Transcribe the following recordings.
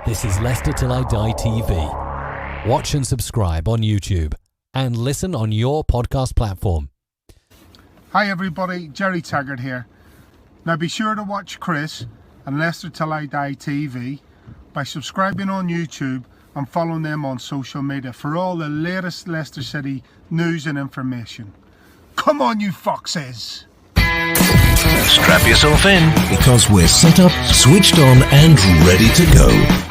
This is Leicester Till I Die TV. Watch and subscribe on YouTube and listen on your podcast platform. Hi everybody, Jerry Taggart here. Now be sure to watch Chris and Leicester Till I Die TV by subscribing on YouTube and following them on social media for all the latest Leicester City news and information. Come on you foxes! Strap yourself in, because we're set up, switched on and ready to go.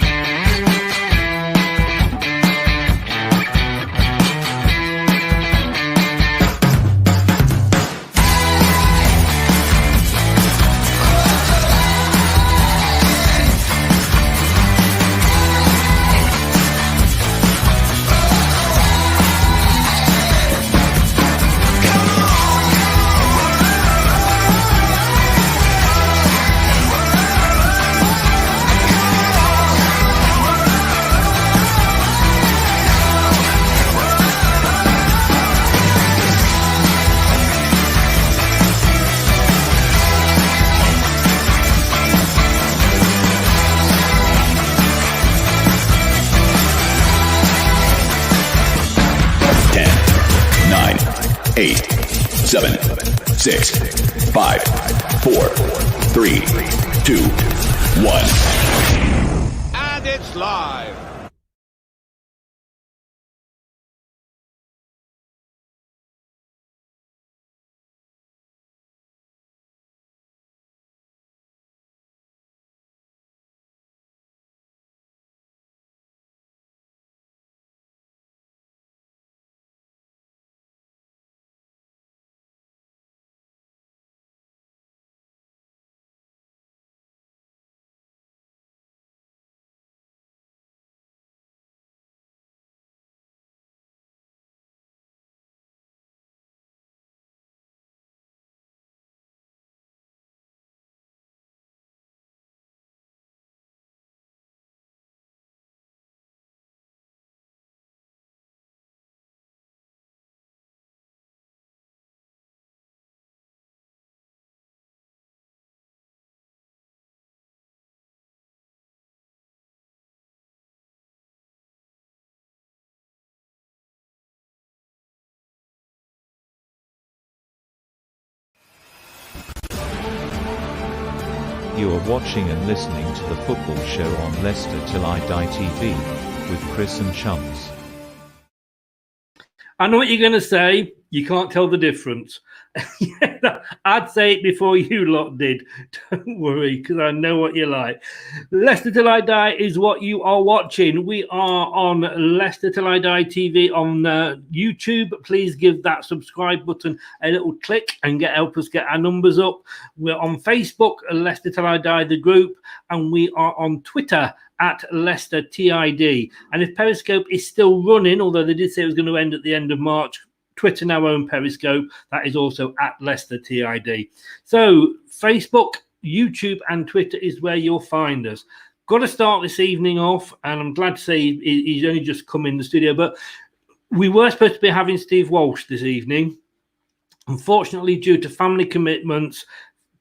Eight, 7, 6, 5, 4, 3, 2, 1. and it's live. You are watching and listening to the football show on Leicester Till I Die TV with Chris and Chums. I know what you're going to say. You can't tell the difference. I'd say it before you lot did. Don't worry, because I know what you like. Leicester Till I Die is what you are watching. We are on Leicester Till I Die TV on YouTube. Please give that subscribe button a little click and help us get our numbers up. We're on Facebook, Leicester Till I Die, the group, and we are on Twitter at Leicester TID. And if Periscope is still running, although they did say it was going to end at the end of March, Twitter now own Periscope. That is also at Leicester TID. So Facebook, YouTube and Twitter is where you'll find us. Got to start this evening off, and I'm glad to say he's only just come in the studio, but we were supposed to be having Steve Walsh this evening. Unfortunately, due to family commitments,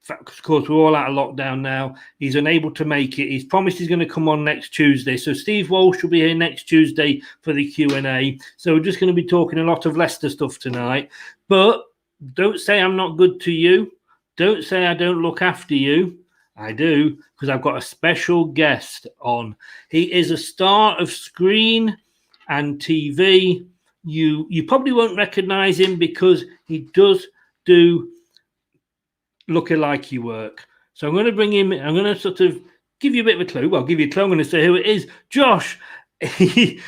of course, we're all out of lockdown now. He's unable to make it. He's promised he's going to come on next Tuesday. So Steve Walsh will be here next Tuesday for the Q&A. So we're just going to be talking a lot of Leicester stuff tonight. But don't say I'm not good to you. Don't say I don't look after you. I do, because I've got a special guest on. He is a star of screen and TV. You probably won't recognise him because he does do lookalike work. So I'm going to bring him, I'm going to sort of give you a bit of a clue. Well, I'll give you a clue. I'm going to say who it is. Josh. He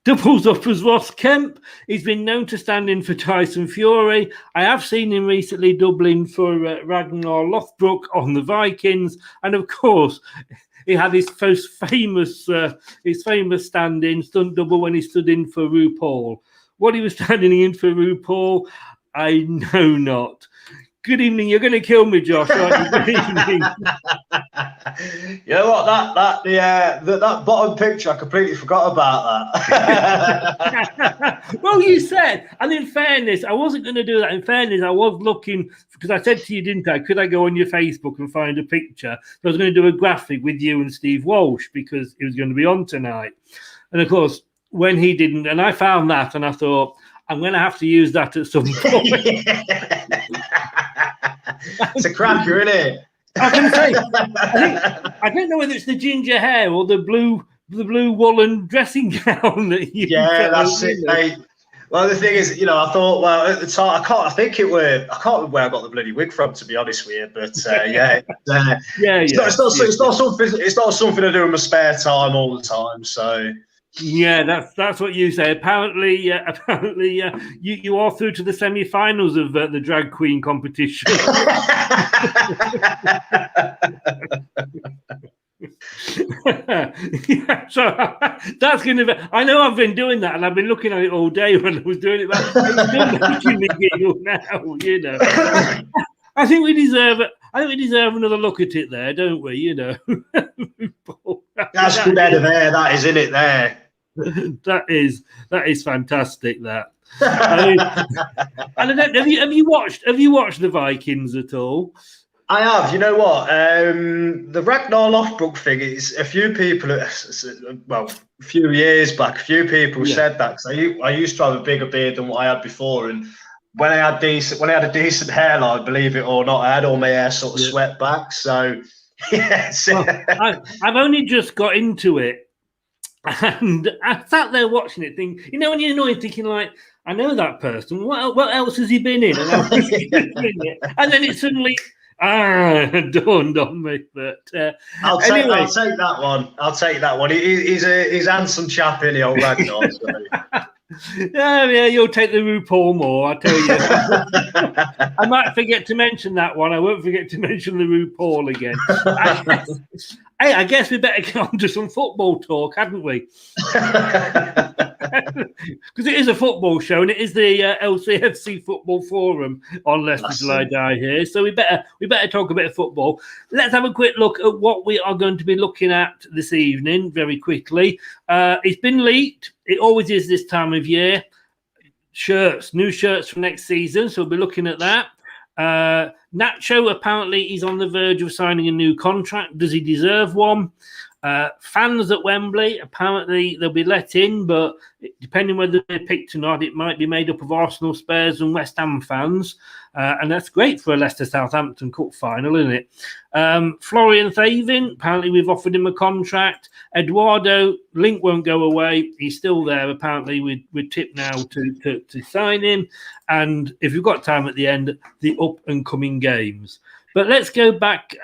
doubles up as Ross Kemp. He's been known to stand in for Tyson Fury. I have seen him recently doubling for Ragnar Lothbrok on the Vikings. And of course, he had his most famous stand-in, stunt double, when he stood in for RuPaul. What he was standing in for RuPaul, I know not. Good evening. You're going to kill me, Josh. Right? Good evening. You know what? That bottom picture, I completely forgot about that. Well, you said, and in fairness, I wasn't going to do that. In fairness, I was looking, because I said to you, didn't I? Could I go on your Facebook and find a picture? So I was going to do a graphic with you and Steve Walsh because he was going to be on tonight. And of course, when he didn't, and I found that, and I thought, I'm going to have to use that at some point. It's a cracker, isn't it? I can say, I don't know whether it's the ginger hair or the blue woolen dressing gown that you. Yeah, that's it, mate. Well, the thing is, I thought, well, at the time, I can't remember where I got the bloody wig from, to be honest with you. But it's not something I do in my spare time all the time. So. Yeah, that's what you say. Apparently, you are through to the semi-finals of the drag queen competition. Yeah, so that's going to be. I know I've been doing that, and I've been looking at it all day when I was doing it. But it's making me giggle now, I think we deserve it. I think we deserve another look at it there, don't we? That's good head of hair, that is, isn't it? There. That is fantastic. That. I mean, and have you watched the Vikings at all? I have. You know what? The Ragnar Lothbrok thing is a few people. Well, a few years back, a few people said that because I used to have a bigger beard than what I had before, and when I had a decent hairline, believe it or not, I had all my hair sort of swept back. So yes, well, I've only just got into it. And I sat there watching it, thinking, when you're annoyed, thinking like, I know that person. What else has he been in? And then it suddenly dawned on me. But I'll take that one. I'll take that one. He's a handsome chap, in the old Ragnar. So. Yeah, you'll take the RuPaul more, I tell you. I might forget to mention that one. I won't forget to mention the RuPaul again. Hey, I guess we better get on to some football talk, hadn't we? Because it is a football show, and it is the LCFC Football Forum on Leicester Till I Die here. So we better talk a bit of football. Let's have a quick look at what we are going to be looking at this evening, very quickly. It's been leaked. It always is this time of year. New shirts for next season. So we'll be looking at that. Nacho, apparently he's on the verge of signing a new contract. Does he deserve one? Fans at Wembley, apparently they'll be let in, but depending whether they're picked or not, it might be made up of Arsenal, Spurs and West Ham fans. And that's great for a Leicester-Southampton Cup final, isn't it? Florian Thaven, apparently we've offered him a contract. Eduardo, link won't go away. He's still there. Apparently we're tipped now to sign him. And if you've got time at the end, the up-and-coming games. But let's go back...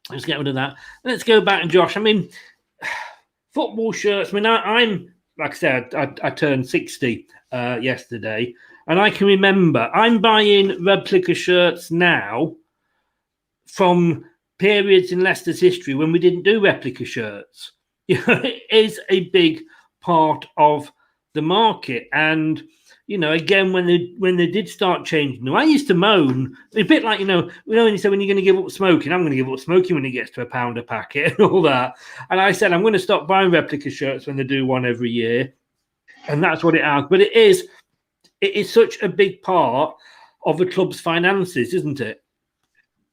Let's get rid of that. Let's go back, and Josh. I mean, football shirts. I mean, I'm like I said, I turned 60 yesterday, and I can remember I'm buying replica shirts now from periods in Leicester's history when we didn't do replica shirts. It is a big part of the market, and again, when they did start changing, I used to moan a bit like, when you say when you're going to give up smoking, I'm going to give up smoking when it gets to £1 a packet and all that. And I said, I'm going to stop buying replica shirts when they do one every year. And that's what it has. But it is such a big part of the club's finances, isn't it?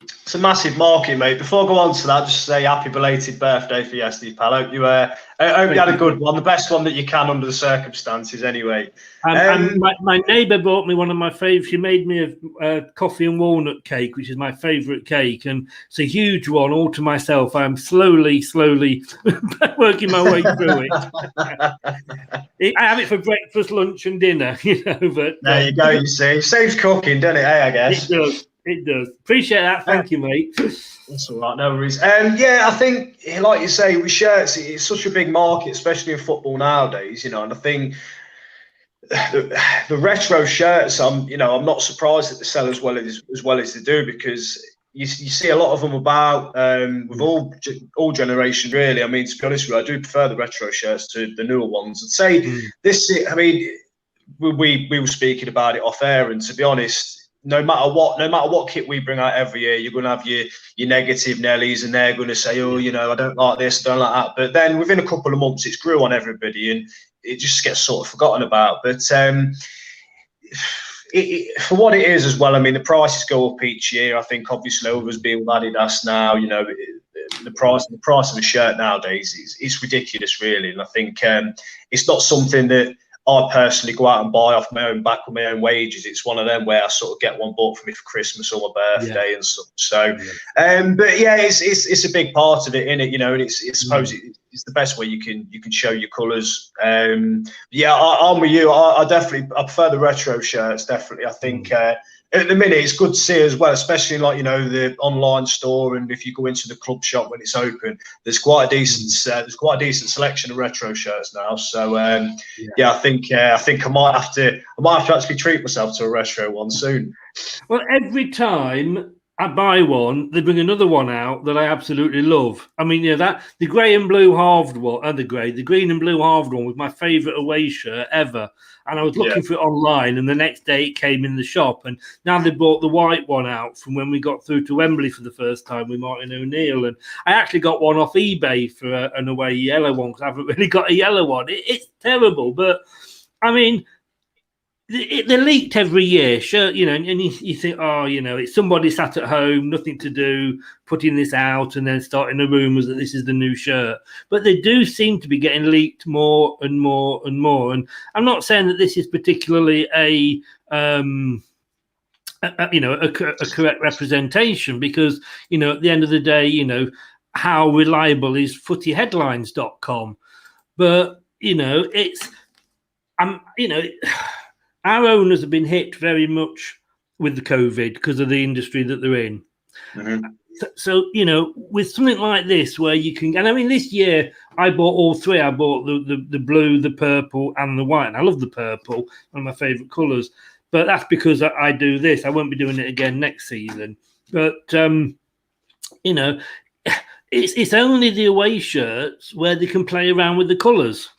It's a massive market, mate. Before I go on to that, just say happy belated birthday for yesterday, pal. I hope you had a good one, the best one that you can under the circumstances, anyway. And my neighbour bought me one of my favourites. She made me a coffee and walnut cake, which is my favourite cake, and it's a huge one all to myself. I'm slowly working my way through it. I have it for breakfast, lunch, and dinner. But there you go. You see, saves cooking, doesn't it? I guess it does. It does. Appreciate that. Thank you, mate. That's all right. No worries. I think, like you say, with shirts, it's such a big market, especially in football nowadays. And I think the retro shirts, I'm not surprised that they sell as well as they do, because you see a lot of them about with all generations, really. I mean, to be honest with you, I do prefer the retro shirts to the newer ones. I'd say this. I mean, we were speaking about it off air, and to be honest, no matter what kit we bring out every year, you're going to have your negative Nellies, and they're going to say, oh, you know, I don't like this, I don't like that. But then within a couple of months, it's grew on everybody, and it just gets sort of forgotten about. But for what it is as well, I mean, the prices go up each year. I think obviously others being with Adidas now, you know, the price of a shirt nowadays is ridiculous, really. And I think it's not something that I personally go out and buy off my own back with my own wages. It's one of them where I sort of get one bought for me for Christmas or my birthday and stuff. So, but yeah, it's a big part of it, innit? You know, and I suppose it's the best way you can show your colours. Yeah, I'm with you. I prefer the retro shirts. Definitely, I think. At the minute, it's good to see as well, especially like, you know, the online store, and if you go into the club shop when it's open, there's quite a decent selection of retro shirts now. So yeah, I think I might have to actually treat myself to a retro one soon. Well, every time I buy one, they bring another one out that I absolutely love. I mean, you know, that the grey and blue halved one, and the green and blue halved one was my favourite away shirt ever. And I was looking for it online, and the next day it came in the shop. And now they brought the white one out from when we got through to Wembley for the first time with Martin O'Neill. And I actually got one off eBay for an away yellow one, because I haven't really got a yellow one. It's terrible, but I mean, they're leaked every year, sure, you know, and you think, oh, you know, it's somebody sat at home, nothing to do, putting this out and then starting the rumours that this is the new shirt. But they do seem to be getting leaked more and more and more. And I'm not saying that this is particularly a correct representation, because, you know, at the end of the day, you know, how reliable is footyheadlines.com? But, you know, our owners have been hit very much with the COVID because of the industry that they're in. Mm-hmm. So, you know, with something like this where you can, and I mean, this year I bought all three. I bought the blue, the purple, and the white. And I love the purple, one of my favourite colours. But that's because I do this. I won't be doing it again next season. But, you know, it's only the away shirts where they can play around with the colours.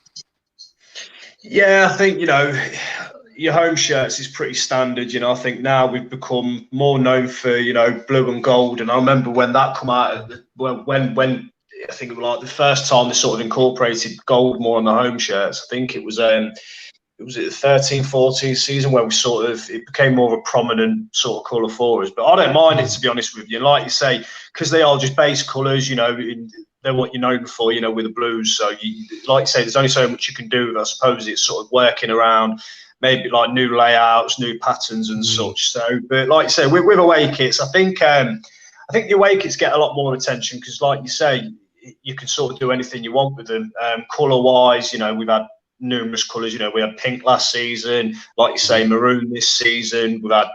Yeah, I think, you know, your home shirts is pretty standard. You know, I think now we've become more known for, you know, blue and gold. And I remember when that come out, when I think it was like the first time they sort of incorporated gold more on the home shirts. I think it was the 13-14 season where it became more of a prominent sort of colour for us. But I don't mind it, to be honest with you. Like you say, because they are just base colours, you know, they're what you know before, you know, with the blues. So, like you say, there's only so much you can do. I suppose it's sort of working around maybe like new layouts, new patterns and such. So, but like you say, with away kits, I think the away kits get a lot more attention because, like you say, you can sort of do anything you want with them. Colour-wise, you know, we've had numerous colours. You know, we had pink last season, like you say, maroon this season. We've had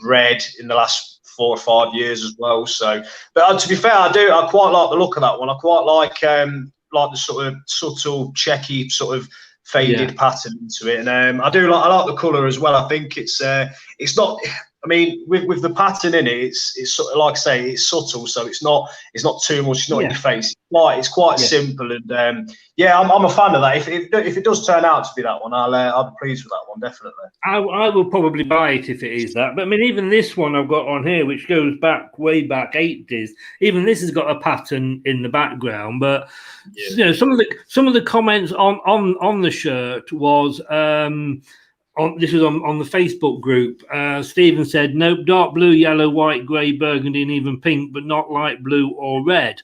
red in the last 4 or 5 years as well. So, but to be fair, I quite like the look of that one. I quite like the sort of subtle, checky sort of faded pattern into it, and I like the colour as well. I think it's not. I mean, with the pattern in it, it's sort of like I say, it's subtle, so it's not too much. It's not in your face. It's quite simple, and I'm a fan of that. If it does turn out to be that one, I'll be pleased with that one, definitely. I will probably buy it if it is that. But I mean, even this one I've got on here, which goes way back 80s, even this has got a pattern in the background. But you know, some of the comments on the shirt was. This was on the Facebook group. Stephen said, nope, dark blue, yellow, white, grey, burgundy, and even pink, but not light blue or red.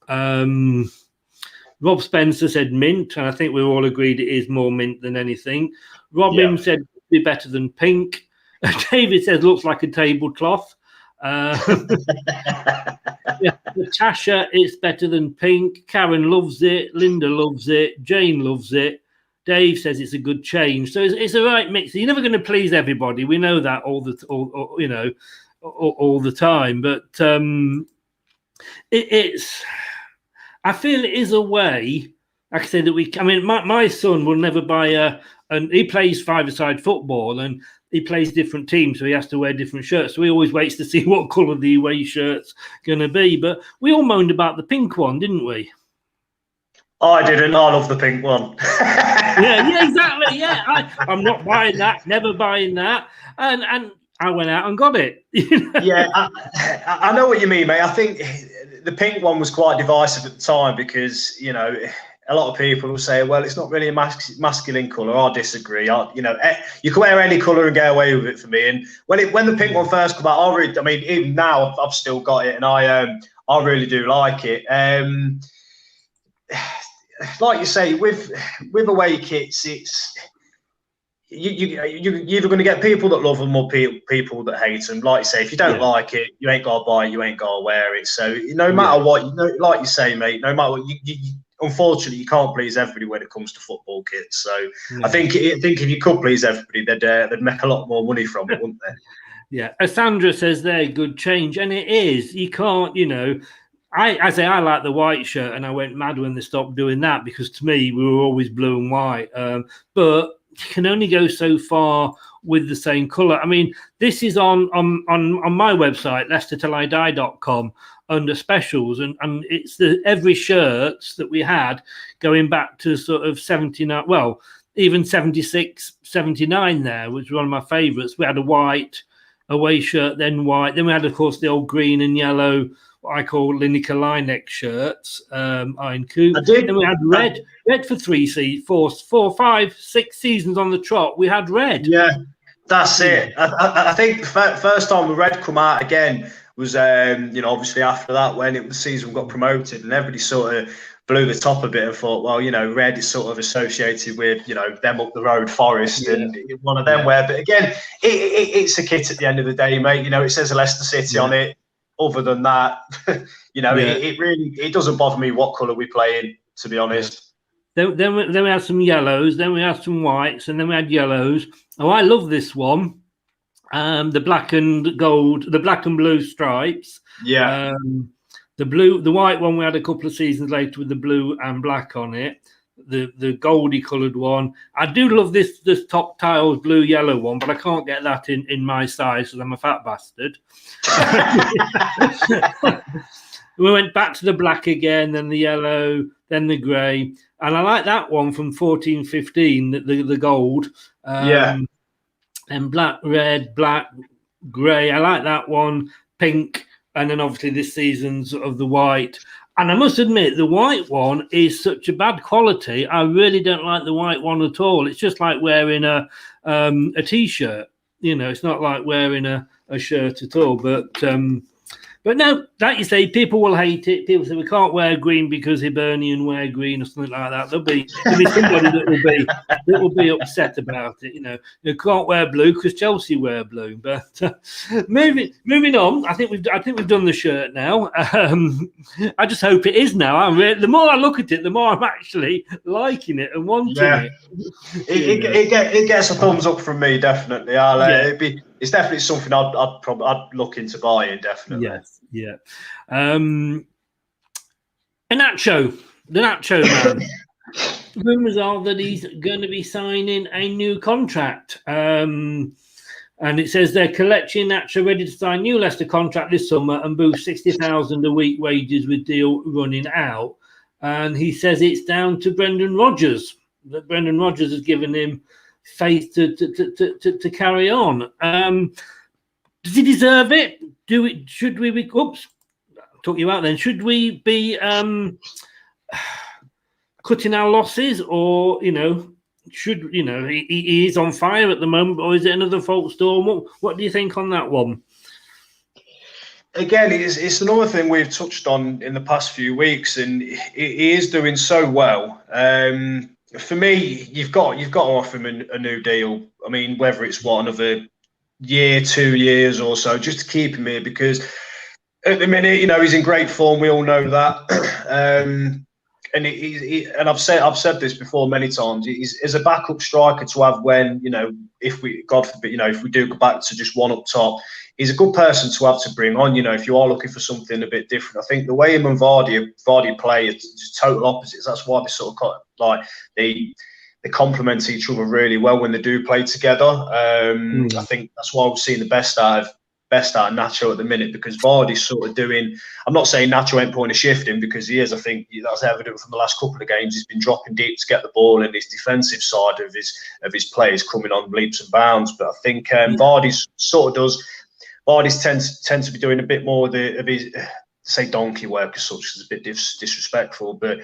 Rob Spencer said mint, and I think we all agreed it is more mint than anything. Robin said be better than pink. David says looks like a tablecloth. Natasha, it's better than pink. Karen loves it. Linda loves it. Jane loves it. Dave says it's a good change, so it's a right mix. You're never going to please everybody. We know that all the time. But it's. I feel it is a way. Like I said, that I mean, my son will never buy and he plays five-a-side football and he plays different teams, so he has to wear different shirts. So he always waits to see what colour the away shirt's going to be. But we all moaned about the pink one, didn't we? I didn't. I love the pink one. yeah, exactly. Yeah, I'm not buying that. Never buying that. And I went out and got it. Yeah, I know what you mean, mate. I think the pink one was quite divisive at the time because, you know, a lot of people will say, well, it's not really a masculine colour. I disagree. You know, you can wear any colour and get away with it for me. And when the pink one first came out, I mean, even now I've still got it, and I really do like it. Like you say, with away kits, it's you're either going to get people that love them or people that hate them. Like you say, if you don't like it, you ain't got to buy it, you ain't got to wear it. So no matter what, you know, like you say, mate, no matter what, unfortunately, you can't please everybody when it comes to football kits. So I think if you could please everybody, they'd make a lot more money from it, wouldn't they? Yeah, as Sandra says there, good change, and it is. You can't, you know. I say I like the white shirt, and I went mad when they stopped doing that because to me we were always blue and white. But you can only go so far with the same colour. I mean, this is on my website, LeicesterTillIDie.com, under specials, and it's every shirts that we had going back to sort of 79, well, even 76, 79 there, which was one of my favourites. We had a white away shirt, then white. Then we had, of course, the old green and yellow, what I call Lineker Linex shirts, Iron Coop. Then we had red for 3, 4, 5, 6 seasons on the trot. We had red. Yeah, that's it. I think the first time the red come out again was, you know, obviously after that when the season got promoted, and everybody sort of blew the top a bit and thought, well, you know, red is sort of associated with, you know, them up the road, Forest, and one of them where. But again, it's a kit at the end of the day, mate. You know, it says Leicester City on it. Other than that, you know, it doesn't bother me what colour we play in, to be honest. Then we had some yellows, then we had some whites, and then we had yellows. Oh, I love this one. The black and gold, the black and blue stripes. Yeah. The white one we had a couple of seasons later with the blue and black on it. The goldy coloured one. I do love this top tiles blue yellow one, but I can't get that in my size because I'm a fat bastard. We went back to the black again, then the yellow, then the grey, and I like that one from 14-15, the gold. And black, red, black, grey. I like that one. Pink, and then obviously this season's of the white. And I must admit, the white one is such a bad quality. I really don't like the white one at all. It's just like wearing a T-shirt. You know, it's not like wearing a shirt at all. But no, like you say, people will hate it. People say we can't wear green because Hibernian wear green or something like that. There'll be somebody that will be upset about it. You know, you can't wear blue because Chelsea wear blue. But moving on, I think we've done the shirt now. I just hope it is now. The more I look at it, the more I'm actually liking it and wanting it. It gets a thumbs up from me, definitely. It's definitely something I'd look into buying, definitely. Yes, yeah. Iheanacho, the Nacho man. Rumours are that he's going to be signing a new contract. And it says they're collecting Iheanacho ready to sign new Leicester contract this summer and boost 60,000 a week wages with deal running out. And he says it's down to Brendan Rodgers. That Brendan Rodgers has given him faith to carry on. Does he deserve it? Should we be? Oops, took you out then. Should we be cutting our losses, or he is on fire at the moment, or is it another false storm? What do you think on that one? Again, it's another thing we've touched on in the past few weeks, and he is doing so well. For me, you've got to offer him a new deal. I mean, whether it's another year, 2 years or so, just to keep him here, because at the minute, you know, he's in great form. We all know that. And I've said this before many times. He's a backup striker to have when, you know, if we, God forbid, you know, if we do go back to just one up top, he's a good person to have to bring on. You know, if you are looking for something a bit different, I think the way him and Vardy play is just total opposites. That's why they sort of they complement each other really well when they do play together. I think that's why we've seen the best out of best out of Nacho at the minute, because Vardy's sort of doing. I'm not saying Nacho ain't putting a shift in, because he is. I think that's evident from the last couple of games. He's been dropping deep to get the ball, and his defensive side of his play is coming on leaps and bounds. But I think Vardy's sort of does. Vardy's tends to be doing a bit more of his say donkey work as such, is a bit disrespectful, but I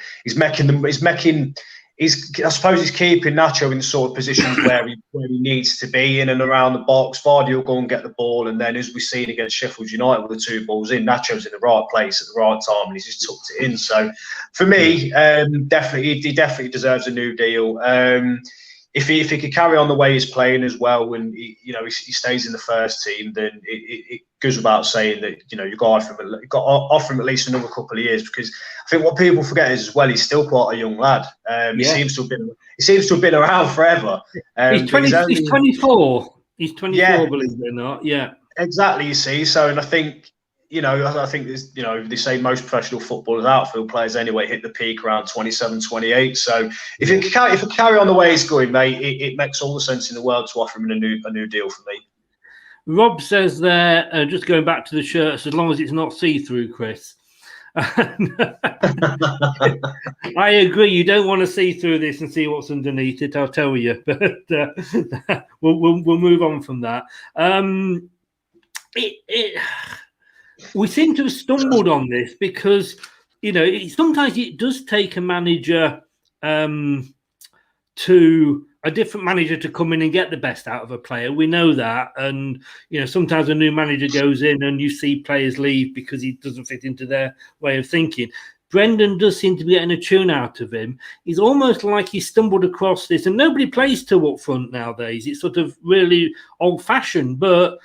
suppose he's keeping Nacho in the sort of positions where he needs to be, in and around the box. Vardy will go and get the ball, and then, as we've seen against Sheffield United with the 2 balls in, Nacho's in the right place at the right time, and he's just tucked it in. So for me, he definitely deserves a new deal. If he could carry on the way he's playing as well, when he stays in the first team, then it goes without saying that you've got to offer him at least another couple of years, because I think what people forget is, as well, he's still quite a young lad. He seems to have been around forever. He's 24. He's 24, believe it or not. Yeah, exactly. You see, so, and I think. I think they say most professional footballers, outfield players anyway, hit the peak around 27, 28. So if you carry on the way he's going, mate, it makes all the sense in the world to offer him a new deal for me. Rob says there, just going back to the shirts, as long as it's not see-through, Chris. I agree. You don't want to see through this and see what's underneath it, I'll tell you. But we'll move on from that. We seem to have stumbled on this because, sometimes it does take a manager a different manager to come in and get the best out of a player. We know that. And, sometimes a new manager goes in and you see players leave because he doesn't fit into their way of thinking. Brendan does seem to be getting a tune out of him. He's almost like he stumbled across this, and nobody plays 2 up front nowadays. It's sort of really old-fashioned, but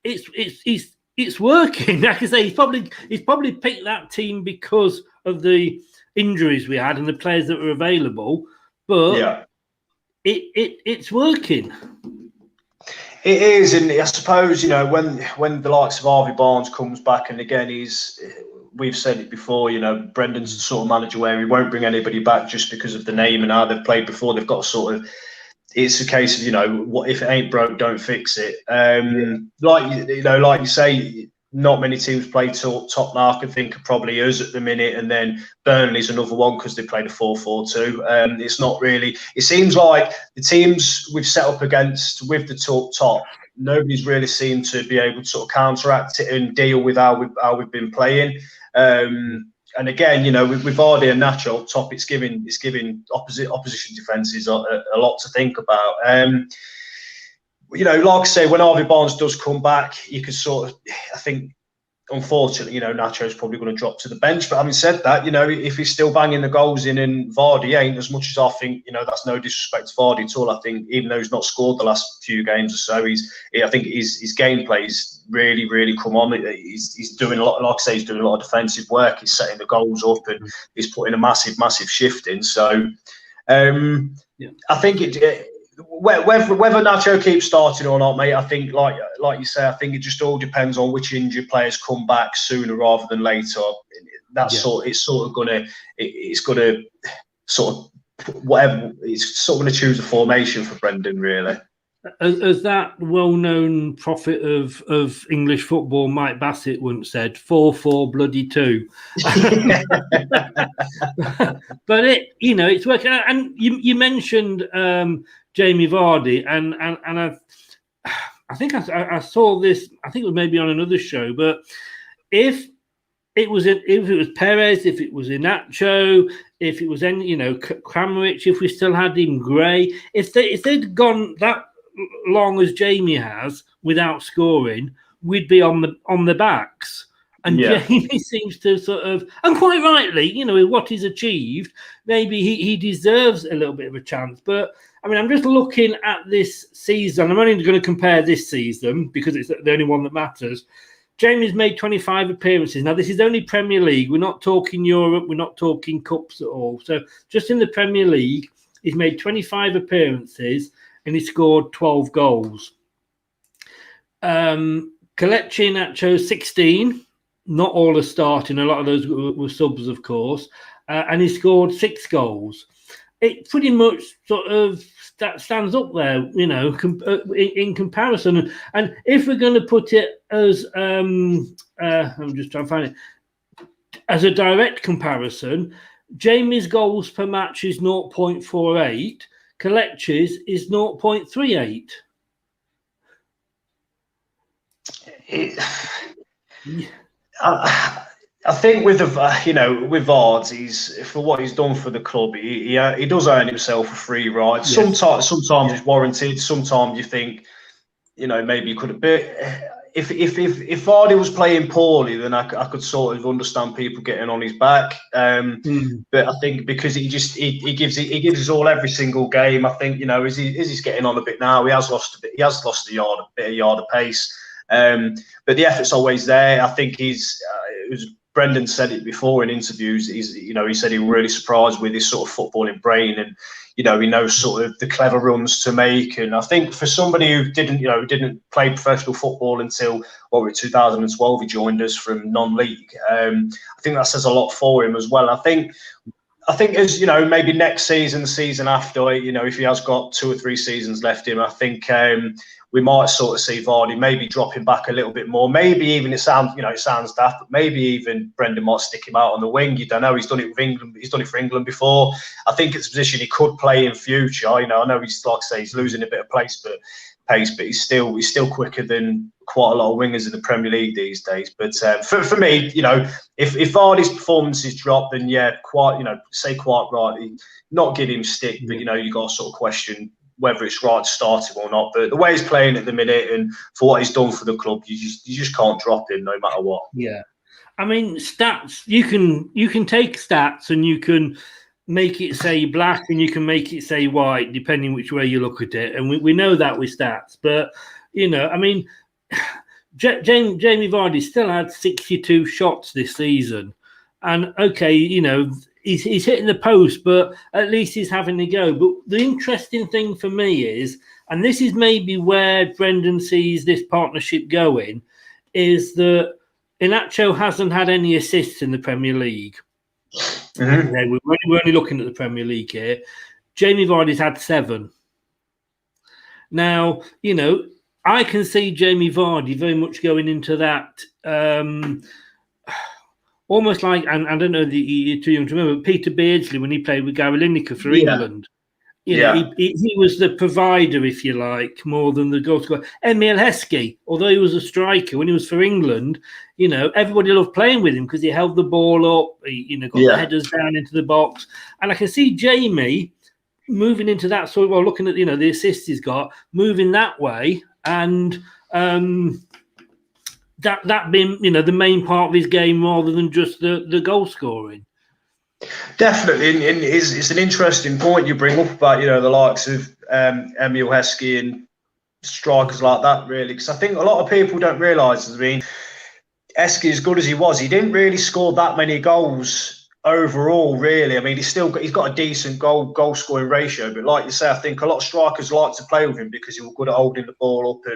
it's working. Like I say, he's probably picked that team because of the injuries we had and the players that were available. But it's working. It is, and I suppose when the likes of Harvey Barnes comes back, and again we've said it before. Brendan's the sort of manager where he won't bring anybody back just because of the name and how they've played before. They've got sort of. It's a case of what if it ain't broke, don't fix it. Like you say, not many teams play top now. I can think of probably us at the minute, and then Burnley's another one because they played a 4-4-2. It's not really. It seems like the teams we've set up against with the top, nobody's really seemed to be able to sort of counteract it and deal with how we've been playing. And again, with Vardy and Nacho up top, it's giving opposition defences a lot to think about. Like I say, when Harvey Barnes does come back, you could sort of, I think, unfortunately, Nacho's probably going to drop to the bench. But having said that, if he's still banging the goals in and Vardy ain't, as much as I think, that's no disrespect to Vardy at all. I think even though he's not scored the last few games or so, I think his gameplay's really, really come on. He's doing a lot, like I say, he's doing a lot of defensive work. He's setting the goals up and he's putting a massive, massive shift in. So I think whether Nacho keeps starting or not, mate, I think, like you say, I think it just all depends on which injured players come back sooner rather than later. It's gonna choose a formation for Brendan, really. As that well-known prophet of English football, Mike Bassett, once said, 4-4-2. But it's working. And you mentioned Jamie Vardy, and I think I saw this. I think it was maybe on another show. But if it was Perez, if it was Iheanacho, if it was Kramaric, if we still had him, Gray, if they'd gone that long as Jamie has without scoring, we'd be on the backs. And Jamie seems to sort of, and quite rightly, with what he's achieved, maybe he deserves a little bit of a chance. But I mean, I'm just looking at this season. I'm only going to compare this season because it's the only one that matters. Jamie's made 25 appearances. Now, this is only Premier League. We're not talking Europe. We're not talking cups at all. So just in the Premier League, he's made 25 appearances and he scored 12 goals. Kelechi Iheanacho, 16. Not all are starting. A lot of those were subs, of course. And he scored 6 goals. it pretty much sort of stands up there, in comparison. And if we're going to put it as, I'm just trying to find it, as a direct comparison, Jamie's goals per match is 0.48, Kelechi's is 0.38. I think with with Vards, he's for what he's done for the club, he does earn himself a free ride. Yes. Sometimes it's warranted. Sometimes you think, maybe he could have been. If Vardy was playing poorly, then I could sort of understand people getting on his back. But I think because he gives his all every single game. I think is he's getting on a bit now. He has lost a bit. He has lost a yard of pace. But the effort's always there. I think Brendan said it before in interviews. He said he was really surprised with his sort of footballing brain, and he knows sort of the clever runs to make. And I think for somebody who didn't play professional football until 2012, he joined us from non-league. I think that says a lot for him as well. I think as maybe next season, the season after, if he has got 2 or 3 seasons left in him, I think we might sort of see Vardy maybe dropping back a little bit more. Maybe even it sounds daft, but maybe even Brendan might stick him out on the wing. You don't know. He's done it with England. He's done it for England before. I think it's a position he could play in future. I know he's, like I say, he's losing a bit of pace, but he's still quicker than quite a lot of wingers in the Premier League these days. But for me, if Vardy's performances drop, then quite right, not give him stick, but you got to sort of question whether it's right to start him or not. But the way he's playing at the minute and for what he's done for the club, you just can't drop him no matter what. Yeah, I mean, stats. You can take stats and you can make it say black and you can make it say white, depending which way you look at it. And we know that with stats. But I mean, Jamie Vardy still had 62 shots this season, and okay, he's hitting the post, but at least he's having a go. But the interesting thing for me is, and this is maybe where Brendan sees this partnership going, is that Iheanacho hasn't had any assists in the Premier League. Mm-hmm. Okay, we're only looking at the Premier League here. Jamie Vardy's had 7. Now, I can see Jamie Vardy very much going into that. Almost like, and I don't know, you're too young to remember, Peter Beardsley when he played with Gary Lineker for England. He was the provider, if you like, more than the goal scorer. Emil Heskey, although he was a striker, when he was for England, everybody loved playing with him because he held the ball up, he got the headers down into the box. And I can see Jamie moving into that sort of, looking at, the assists he's got, moving that way, and that being, the main part of his game rather than just the goal scoring. Definitely, and it's an interesting point you bring up about the likes of Emil Heskey and strikers like that, really, because I think a lot of people don't realise. I mean, Heskey, as good as he was, he didn't really score that many goals overall, really. I mean, he's got a decent goal scoring ratio, but like you say, I think a lot of strikers like to play with him because he was good at holding the ball up,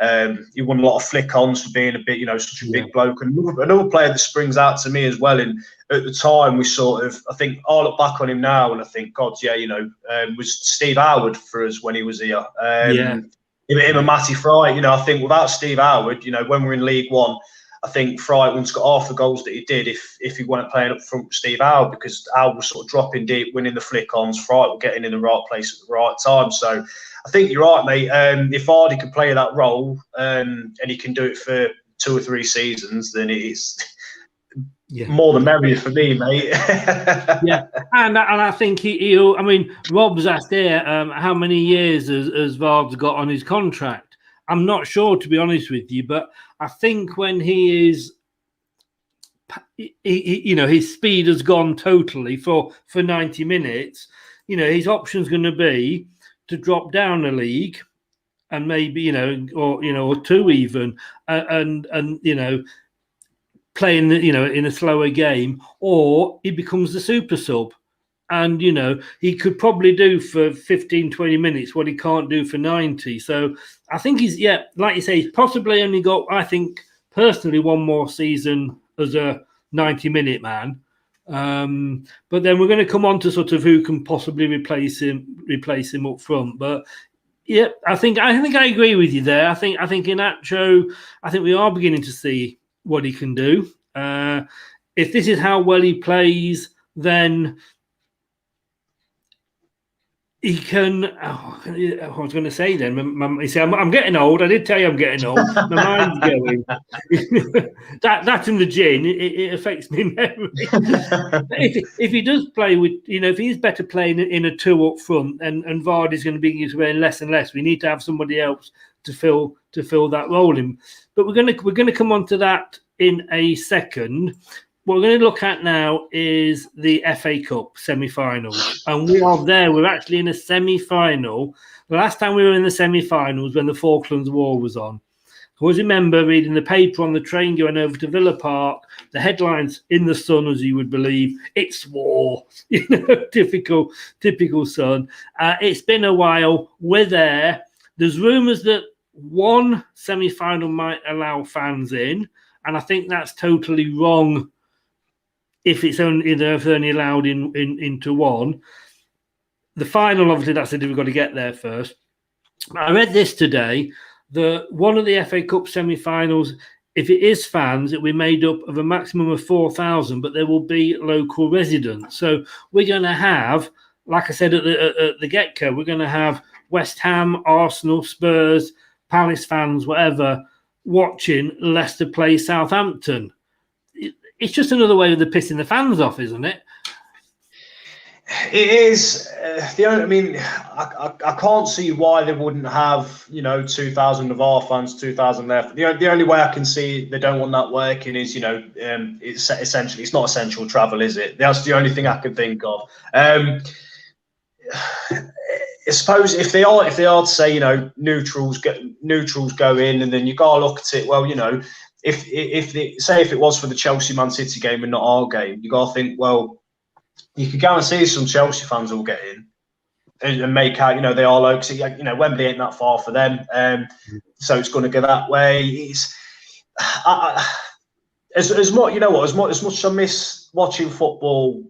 and he won a lot of flick-ons for being a bit, such a big bloke. And another player that springs out to me as well, and at the time we I think I look back on him now and I think, God, was Steve Howard for us when he was here. Him and Matty Fry, I think without Steve Howard, when we're in League One, I think Fry wouldn't have got half the goals that he did if he weren't playing up front with Steve Howard, because Howard was sort of dropping deep, winning the flick-ons, Fry was getting in the right place at the right time. So I think you're right, mate. If Vardy can play that role and he can do it for 2 or 3 seasons, then it's more than merrier for me, mate. And I think he'll. I mean, Rob's asked here how many years has Vards got on his contract. I'm not sure, to be honest with you, but I think when he is, his speed has gone totally for 90 minutes. His option's going to be to drop down a league, and maybe or 2 even, and playing in a slower game, or he becomes the super sub, and he could probably do for 15-20 minutes what he can't do for 90. So I think he's like you say, he's possibly only got, I think personally, 1 more season as a 90-minute man. But then we're going to come on to sort of who can possibly replace him up front. But yeah, I think I agree with you there. I think Iheanacho, I think we are beginning to see what he can do. If this is how well he plays, then he can. I was going to say then. You see, I'm getting old. I did tell you I'm getting old. My mind's going. that and the gin, it affects me memory. if he does play with, if he's better playing in a two up front, and Vardy's going to be used less and less, we need to have somebody else to fill that role in. But we're going to come on to that in a second. What we're going to look at now is the FA Cup semi-finals. And we are there. We're actually in a semi-final. The last time we were in the semi-finals when the Falklands War was on. I always remember reading the paper on the train going over to Villa Park, the headlines in the Sun, as you would believe, it's war. Typical Sun. It's been a while. We're there. There's rumours that one semi-final might allow fans in. And I think that's totally wrong. If it's only allowed into one, the final, obviously, that's it. We've got to get there first. I read this today that one of the FA Cup semi-finals, if it is fans, it will be made up of a maximum of 4,000, but there will be local residents. So we're going to have, like I said at the get-go, we're going to have West Ham, Arsenal, Spurs, Palace fans, whatever, watching Leicester play Southampton. It's just another way of the pissing the fans off, isn't it? It is. I can't see why they wouldn't have, 2,000 of our fans, 2,000 there. The only way I can see they don't want that working is, it's essentially, it's not essential travel, is it? That's the only thing I can think of. I suppose if they are to say, neutrals go in, and then you got to look at it. Well, if it was for the Chelsea Man City game and not our game, you got to think, well, you could guarantee some Chelsea fans will get in and make out, they are local. Wembley ain't that far for them, so it's going to go that way. It's as much, as much as I miss watching football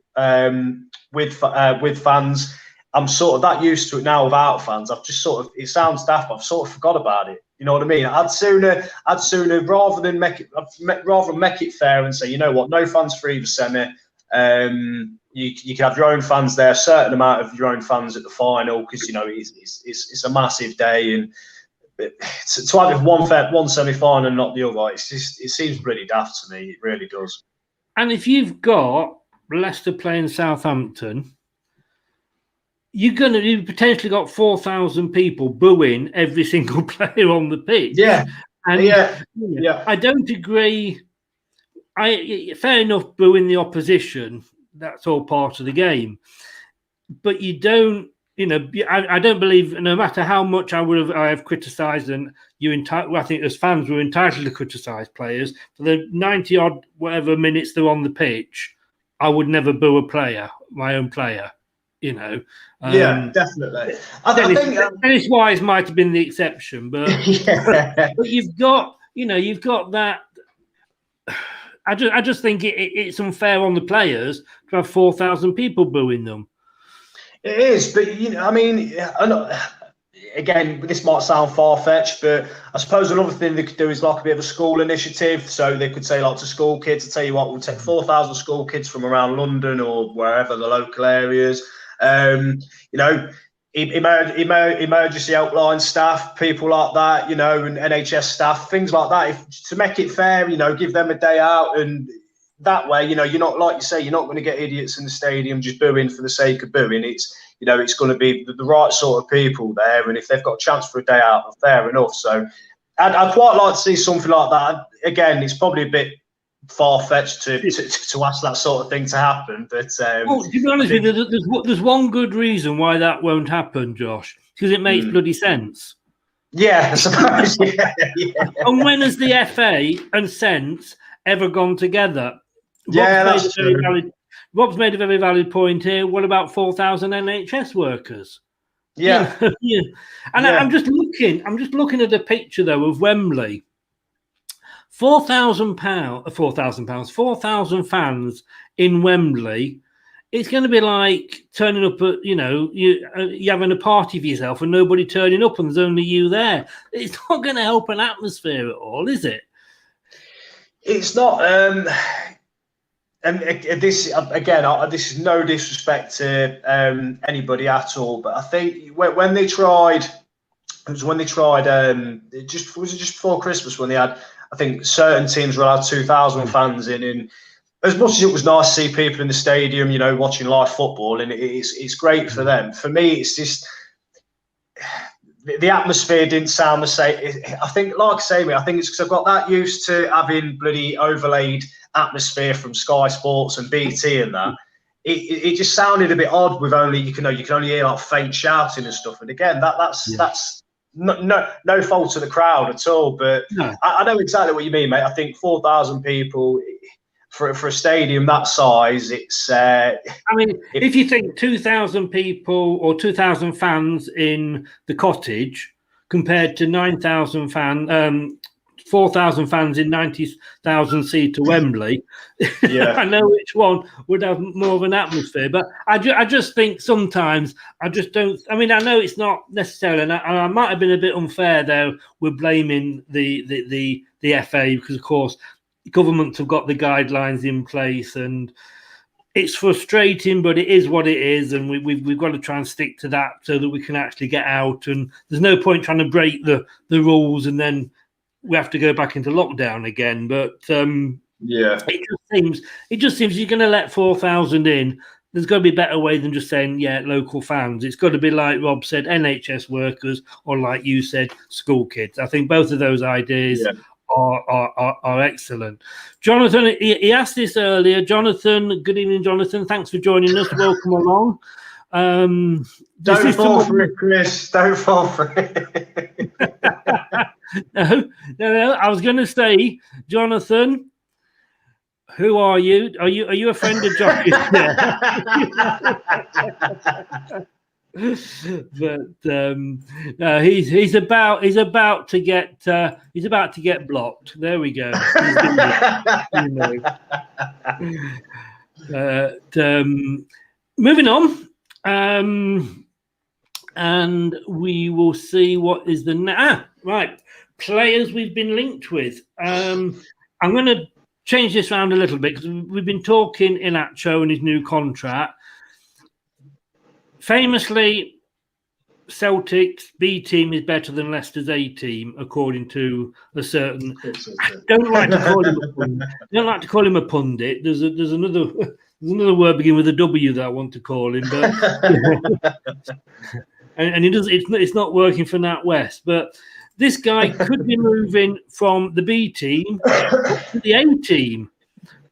with fans. I'm sort of that used to it now without fans. I've just it sounds daft, but I've sort of forgot about it. You know what I mean? I'd sooner rather than make it fair and say, no fans for either semi. You can have your own fans there, a certain amount of your own fans at the final, because it's a massive day, and to have one semi-final and not the other, it seems pretty daft to me. It really does. And if you've got Leicester playing Southampton, you've potentially got 4,000 people booing every single player on the pitch. Yeah, and yeah. I don't agree. Fair enough, booing the opposition. That's all part of the game. But you don't. I don't believe, no matter how much I have criticised, and I think as fans we're entitled to criticise players for the 90 odd whatever minutes they're on the pitch. I would never boo a player, my own player. Yeah, definitely. I think Dennis Wise might have been the exception, but but you've got that. I just think it's unfair on the players to have 4,000 people booing them. It is, but again, this might sound far-fetched, but I suppose another thing they could do is like a bit of a school initiative. So they could say, like, to school kids, I tell you what, we'll take 4,000 school kids from around London or wherever the local areas. Emergency helpline staff, people like that, and NHS staff, things like that. To make it fair, give them a day out, and that way, you're not, like you say, you're not going to get idiots in the stadium just booing for the sake of booing. It's going to be the right sort of people there, and if they've got a chance for a day out, fair enough. So I'd quite like to see something like that. Again, it's probably a bit far-fetched to ask that sort of thing to happen, but to be honest with you, there's one good reason why that won't happen, Josh, because it makes bloody sense. Yeah, I suppose. yeah. And when has the FA and sense ever gone together? Rob's made a very valid point here. What about 4,000 NHS workers? Yeah. And I'm just looking at the picture though of Wembley. £4,000, 4,000 fans in Wembley. It's going to be like turning up at, you're having a party for yourself and nobody turning up and there's only you there. It's not going to help an atmosphere at all, is it? It's not. And this again, this is no disrespect to anybody at all, but I think when they tried, it was just before Christmas when they had, I think certain teams were allowed 2,000 fans in, and as much as it was nice to see people in the stadium, watching live football, and it's great for them. For me, it's just the atmosphere didn't sound the same. I think, like I say, I think it's because I've got that used to having bloody overlaid atmosphere from Sky Sports and BT and that. It just sounded a bit odd with only you can only hear like faint shouting and stuff. And again, that's no fault of the crowd at all. But no. I know exactly what you mean, mate. I think 4,000 people for a stadium that size, it's. If you think 2,000 people or 2,000 fans in the Cottage compared to 9,000 fans. 4,000 fans in 90,000 seat to Wembley. Yeah. I know which one would have more of an atmosphere, but I just think sometimes I just don't. I know it's not necessarily, and I might have been a bit unfair there with blaming the FA because, of course, governments have got the guidelines in place, and it's frustrating, but it is what it is, and we've got to try and stick to that so that we can actually get out. And there's no point trying to break the rules and then we have to go back into lockdown again. But it just seems you're going to let 4,000 in. There's got to be a better way than just saying local fans. It's got to be like Rob said, NHS workers, or like you said, school kids. I think both of those ideas are excellent. Jonathan, he asked this earlier. Jonathan, good evening, Jonathan. Thanks for joining us. Welcome along. Don't fall for it, Chris. Don't fall for it. No. I was going to say, Jonathan, who are you? Are you a friend of Johnny's? But he's about to get blocked. There we go. Moving on. And we will see what is the right players we've been linked with. I'm going to change this around a little bit because we've been talking Iheanacho and his new contract. Famously, Celtic's B team is better than Leicester's A team, according to a certain. I don't like to call him a pundit. There's another word beginning with a W that I want to call him, but and he does. It's not working for Nat West, but this guy could be moving from the B team to the A team.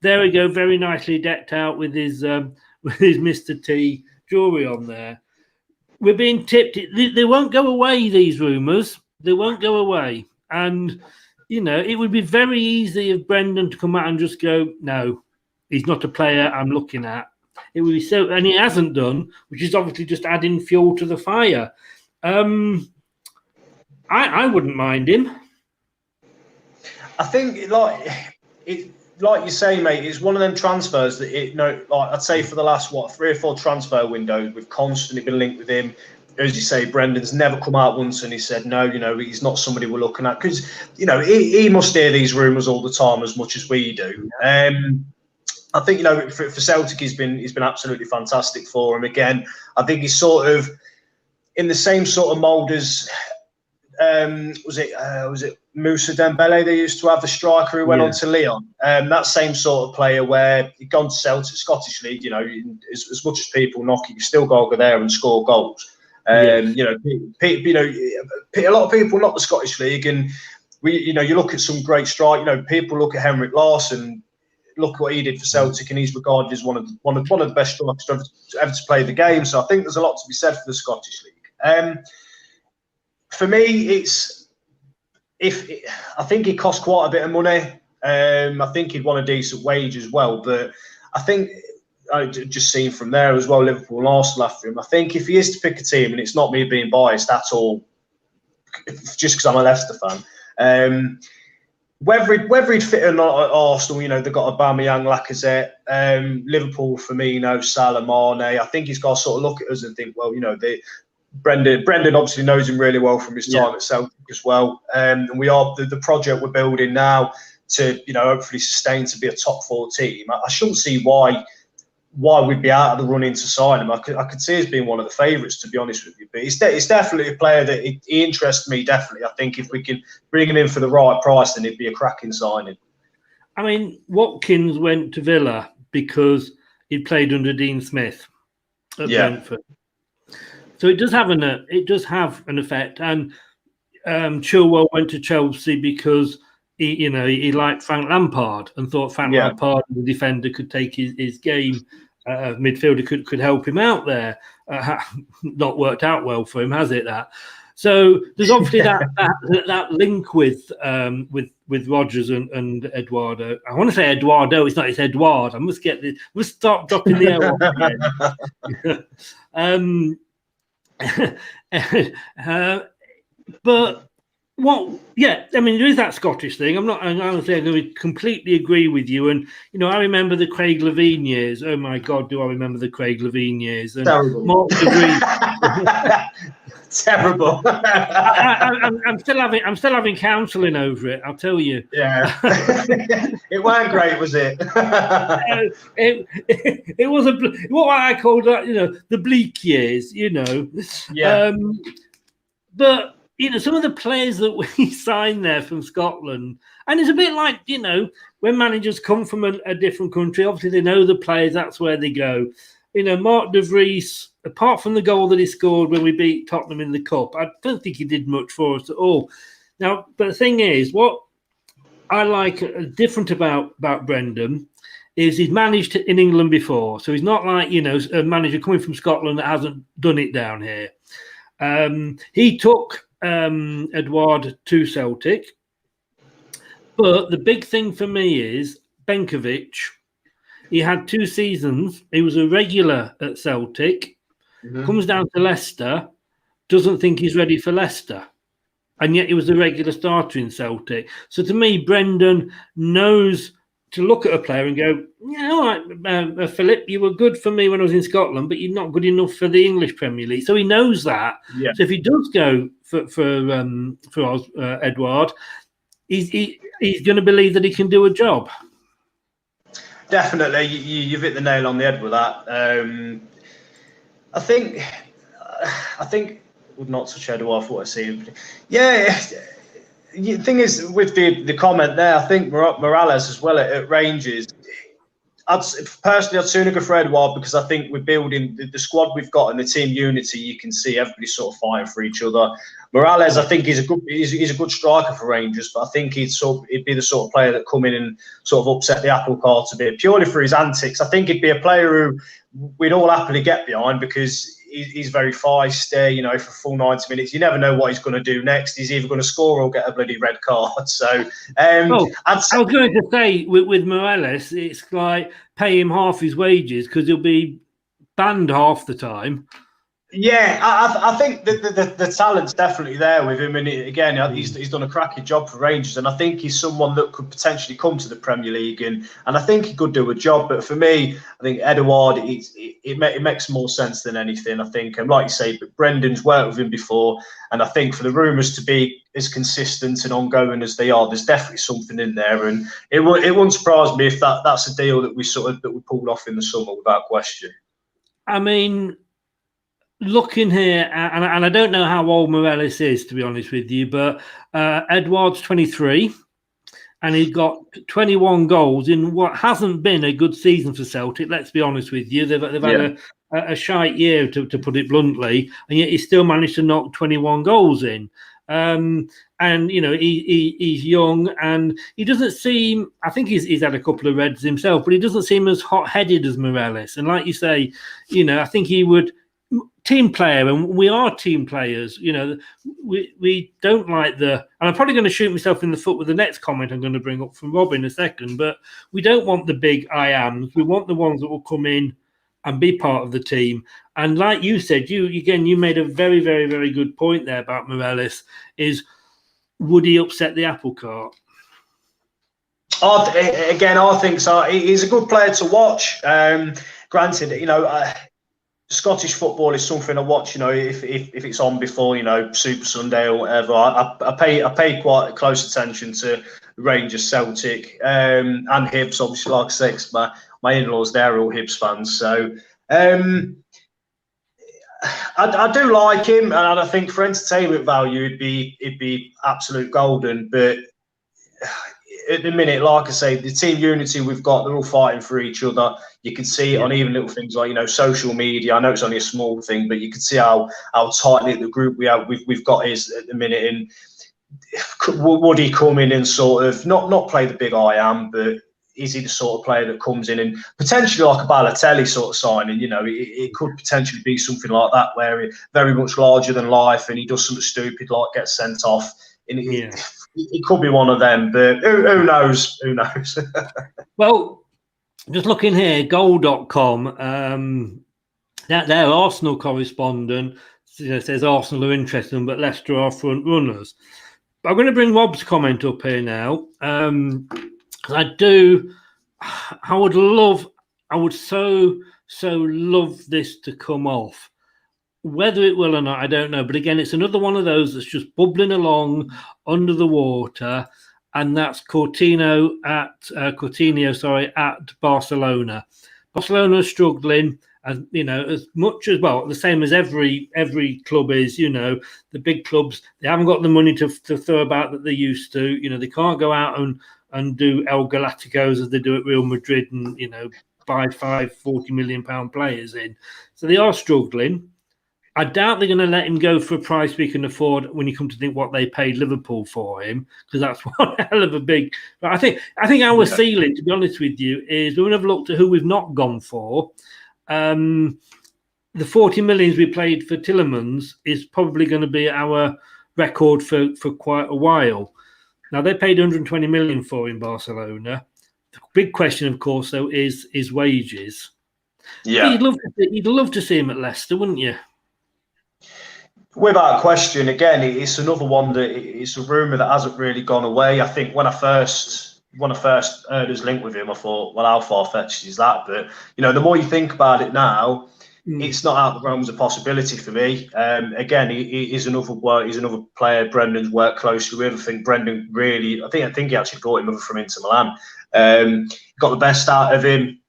There we go, very nicely decked out with his Mr. T jewelry on there. We're being tipped. They won't go away, these rumours. They won't go away. And, it would be very easy of Brendan to come out and just go, no, he's not a player I'm looking at. It would be so, and he hasn't done, which is obviously just adding fuel to the fire. I wouldn't mind him. I think, like you say, mate, it's one of them transfers that I'd say for the last 3 or 4 transfer windows, we've constantly been linked with him. As you say, Brendan's never come out once and he said no. He's not somebody we're looking at because he must hear these rumours all the time as much as we do. I think for Celtic, he's been absolutely fantastic for him. Again, I think he's sort of in the same sort of mould as. Was it Moussa Dembele they used to have, the striker who went on to Lyon? That same sort of player where he'd gone to Celtic, Scottish League, as much as people knock it, you still got to go there and score goals. A lot of people knock the Scottish League, and you look at some great strike. People look at Henrik Larsson, look what he did for Celtic, and he's regarded as one of the best strikers ever to play the game. So I think there's a lot to be said for the Scottish League. For me, I think it costs quite a bit of money. I think he'd want a decent wage as well. But I think I just seen from there as well, Liverpool and Arsenal after him. I think if he is to pick a team, and it's not me being biased at all, just because I'm a Leicester fan, whether he'd fit or not at Arsenal, they've got Aubameyang, Lacazette, Liverpool, Firmino, Salah, Mane. I think he's got to sort of look at us and think, well, Brendan obviously knows him really well from his time at Celtic as well. And we are the project we're building now to, hopefully sustain to be a top 4 team. I shouldn't see why we'd be out of the running to sign him. I could see as being one of the favourites, to be honest with you. But it's definitely a player that he interests me, definitely. I think if we can bring him in for the right price, then it'd be a cracking signing. I mean, Watkins went to Villa because he played under Dean Smith at Brentford. So it does have an effect. And Chilwell went to Chelsea because he liked Frank Lampard and thought Frank Lampard, the defender, could take his game. Midfielder could help him out there. Not worked out well for him, has it? That. So there's obviously that link with Rodgers and Eduardo. I want to say Eduardo. It's not. It's Eduard. I must get this. Must start dropping the L. But. Well, yeah, I mean, there is that Scottish thing. I'm going to completely agree with you. And, I remember the Craig Levein years. Oh, my God, do I remember the Craig Levein years. And terrible. Mark DeVries. Terrible. I'm still having counselling over it, I'll tell you. Yeah. It weren't great, was it? It was what I call that, the bleak years, Yeah. But some of the players that we signed there from Scotland, and it's a bit like, when managers come from a different country, obviously they know the players, that's where they go. Mark DeVries, apart from the goal that he scored when we beat Tottenham in the Cup, I don't think he did much for us at all. Now, but the thing is, what I like different about Brendan is he's managed in England before. So he's not like, a manager coming from Scotland that hasn't done it down here. He took Eduard to Celtic, but the big thing for me is Benkovic. He had 2 seasons. He was a regular at Celtic. Comes down to Leicester, doesn't think he's ready for Leicester, and yet he was a regular starter in Celtic. So to me, Brendan knows to look at a player and go, yeah, all right, Philip, you were good for me when I was in Scotland, but you're not good enough for the English Premier League. So he knows that. Yeah. So if he does go for Eduard, he's going to believe that he can do a job. Definitely, you've hit the nail on the head with that. I think, would not touch Eduard for what I see. Yeah. The thing is, with the comment there, I think Morales as well at Rangers, I'd sooner go for Eduard, because I think we're building the squad we've got and the team unity. You can see everybody sort of fighting for each other. Morales, I think he's a good striker for Rangers, but I think he'd be the sort of player that come in and sort of upset the apple cart a bit purely for his antics. I think he'd be a player who we'd all happily get behind, because he's very feisty, for full 90 minutes. You never know what he's going to do next. He's either going to score or get a bloody red card. So, I was going to say with Morales, it's like pay him half his wages, because he'll be banned half the time. Yeah, I think the talent's definitely there with him, and again, he's done a cracking job for Rangers, and I think he's someone that could potentially come to the Premier League, and I think he could do a job. But for me, I think Eduard, it makes more sense than anything. I think, and like you say, but Brendan's worked with him before, and I think for the rumours to be as consistent and ongoing as they are, there's definitely something in there, and it wouldn't surprise me if that's a deal that we pulled off in the summer without question. I mean, looking here, and I don't know how old Morales is, to be honest with you, but Eduard's 23, and he got 21 goals in what hasn't been a good season for Celtic. Let's be honest with you. They've had a shite year, to put it bluntly, and yet he still managed to knock 21 goals in. And he's young, and he doesn't seem, I think he's had a couple of reds himself, but he doesn't seem as hot-headed as Morales. And like you say, I think he would team player, and we are team players. We don't like and I'm probably going to shoot myself in the foot with the next comment I'm going to bring up from Rob in a second, but we don't want the big I ams. We want the ones that will come in and be part of the team. And like you said, you made a very, very, very good point there about Morales, is would he upset the apple cart? I think so. He's a good player to watch. Granted, you know, Scottish football is something I watch. You know, if it's on before, you know, Super Sunday or whatever, I pay quite close attention to Rangers, Celtic, and Hibs. Obviously, like I say, 'cause my in-laws, they're all Hibs fans. So I do like him, and I think for entertainment value, it'd be absolute golden. But at the minute, like I say, the team unity we've got, they're all fighting for each other. You can see it on even little things like, you know, social media. I know it's only a small thing, but you can see how tight-knit the group we've got is at the minute. And would he come in and sort of not play the big I am, but is he the sort of player that comes in and potentially like a Balotelli sort of signing? You know, it could potentially be something like that, where he's very much larger than life and he does something stupid like get sent off. And it could be one of them, but who knows? Who knows? Well, just looking here, goal.com, their Arsenal correspondent, you know, says Arsenal are interested, but Leicester are front runners. But I'm going to bring Rob's comment up here now. I would so love this to come off. Whether it will or not, I don't know. But again, it's another one of those that's just bubbling along under the water, and that's Coutinho at Barcelona. Barcelona are struggling, and you know, as much as well, the same as every club is. You know, the big clubs, they haven't got the money to throw about that they used to. You know, they can't go out and do El Galacticos as they do at Real Madrid, and you know, buy 40 million pound players in. So they are struggling. I doubt they're going to let him go for a price we can afford when you come to think what they paid Liverpool for him, because that's one hell of a big. But I think our ceiling, to be honest with you, is when we've looked at who we've not gone for. The 40 millions we played for Tielemans is probably going to be our record for quite a while. Now they paid 120 million for in Barcelona. The big question, of course, though, is wages. Yeah, you'd love to see him at Leicester, wouldn't you? Without question. Again, it's another one that it's a rumour that hasn't really gone away. I think when I first heard his link with him, I thought, well, how far-fetched is that? But you know, the more you think about it now, it's not out of the realms of possibility for me. Again, he's another player Brendan's worked closely with. I think Brendan really, I think he actually brought him over from Inter Milan. Got the best out of him.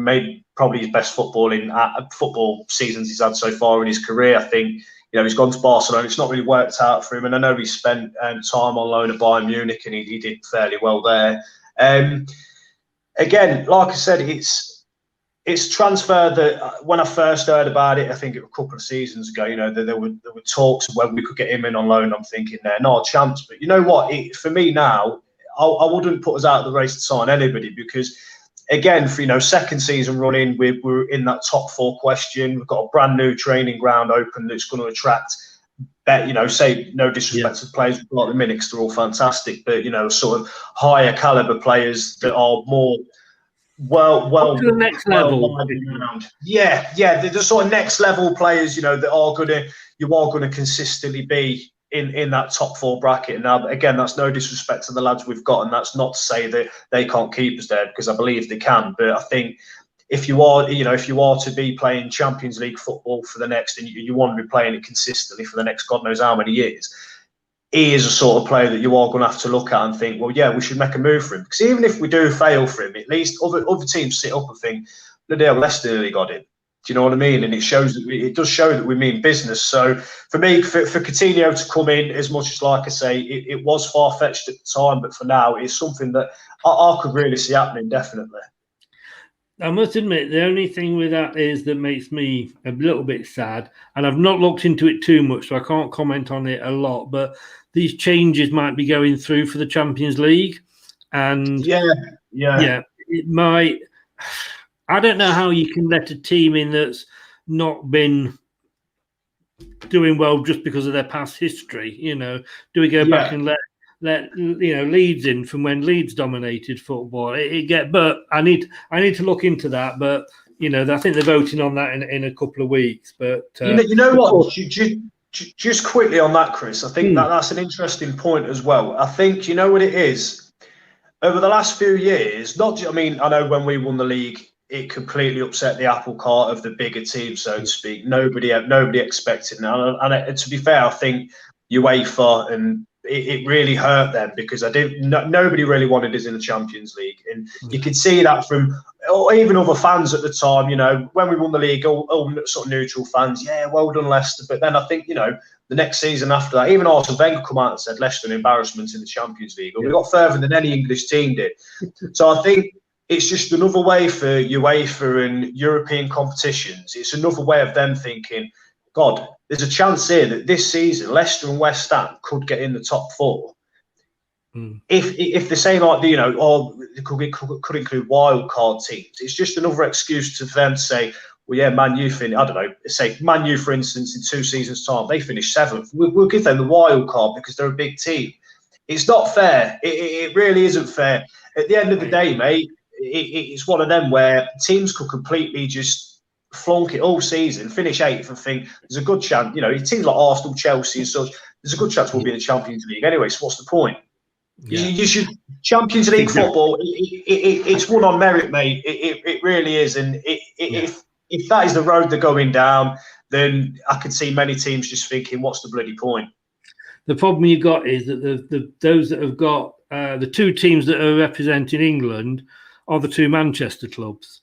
Made probably his best football seasons he's had so far in his career. I think, you know, he's gone to Barcelona. It's not really worked out for him, and I know he spent time on loan at Bayern Munich, and he did fairly well there. Again, like I said, it's transfer that when I first heard about it, I think it was a couple of seasons ago, you know, there were talks of whether we could get him in on loan. I'm thinking, not a chance. But you know what? For me now, I wouldn't put us out of the race to sign anybody, because, again, for, you know, second season running, we're in that top four question. We've got a brand new training ground open that's going to attract, you know, say no disrespect to the players we've got at the minute, because they're all fantastic, but, you know, sort of higher caliber players that are more well to the next level. Yeah, the sort of next level players, you know, that you are gonna consistently be in that top four bracket. Now, again, that's no disrespect to the lads we've got, and that's not to say that they can't keep us there, because I believe they can. But I think if you are to be playing Champions League football for the next, and you want to be playing it consistently for the next God knows how many years, he is a sort of player that you are going to have to look at and think, well, yeah, we should make a move for him. Because even if we do fail for him, at least other teams sit up and think, bloody hell, Leicester nearly got it. Do you know what I mean? And it does show that we mean business. So for me, for Coutinho to come in, as much as, like I say, it was far-fetched at the time, but for now, it's something that I could really see happening, definitely. I must admit, the only thing with that is that makes me a little bit sad, and I've not looked into it too much, so I can't comment on it a lot, but these changes might be going through for the Champions League. And yeah, it might. I don't know how you can let a team in that's not been doing well just because of their past history. You know, do we go back and let you know Leeds in from when Leeds dominated football? But I need to look into that. But you know, I think they're voting on that in a couple of weeks. But you know what? Just quickly on that, Chris, I think that's an interesting point as well. I think, you know what it is? over the last few years, I mean, I know when we won the league, it completely upset the apple cart of the bigger teams, so to speak. Nobody expected now, and to be fair, I think UEFA and it really hurt them because nobody really wanted us in the Champions League, and you could see that from even other fans at the time. You know, when we won the league, all sort of neutral fans, yeah, well done Leicester. But then I think, you know, the next season after that, even Arsene Wenger come out and said Leicester an embarrassment in the Champions League. We got further than any English team did. So I think it's just another way for UEFA and European competitions. It's another way of them thinking, God, there's a chance here that this season Leicester and West Ham could get in the top 4. If they say, like, you know, or it could include wild card teams, it's just another excuse to them to say, well, yeah, Man U I don't know, say Man U, for instance, in 2 seasons' time, they finish 7th. We'll give them the wild card because they're a big team. It's not fair. It really isn't fair. At the end of the day, mate, it's one of them where teams could completely just flunk it all season, finish 8th and think there's a good chance, you know, teams like Arsenal, Chelsea and such, there's a good chance we'll be in the Champions League anyway, so what's the point? You should Champions League football, it's won on merit, mate. It really is. And if that is the road they're going down, then I could see many teams just thinking, what's the bloody point? The problem you've got is that those that have got the 2 teams that are representing England are the 2 Manchester clubs.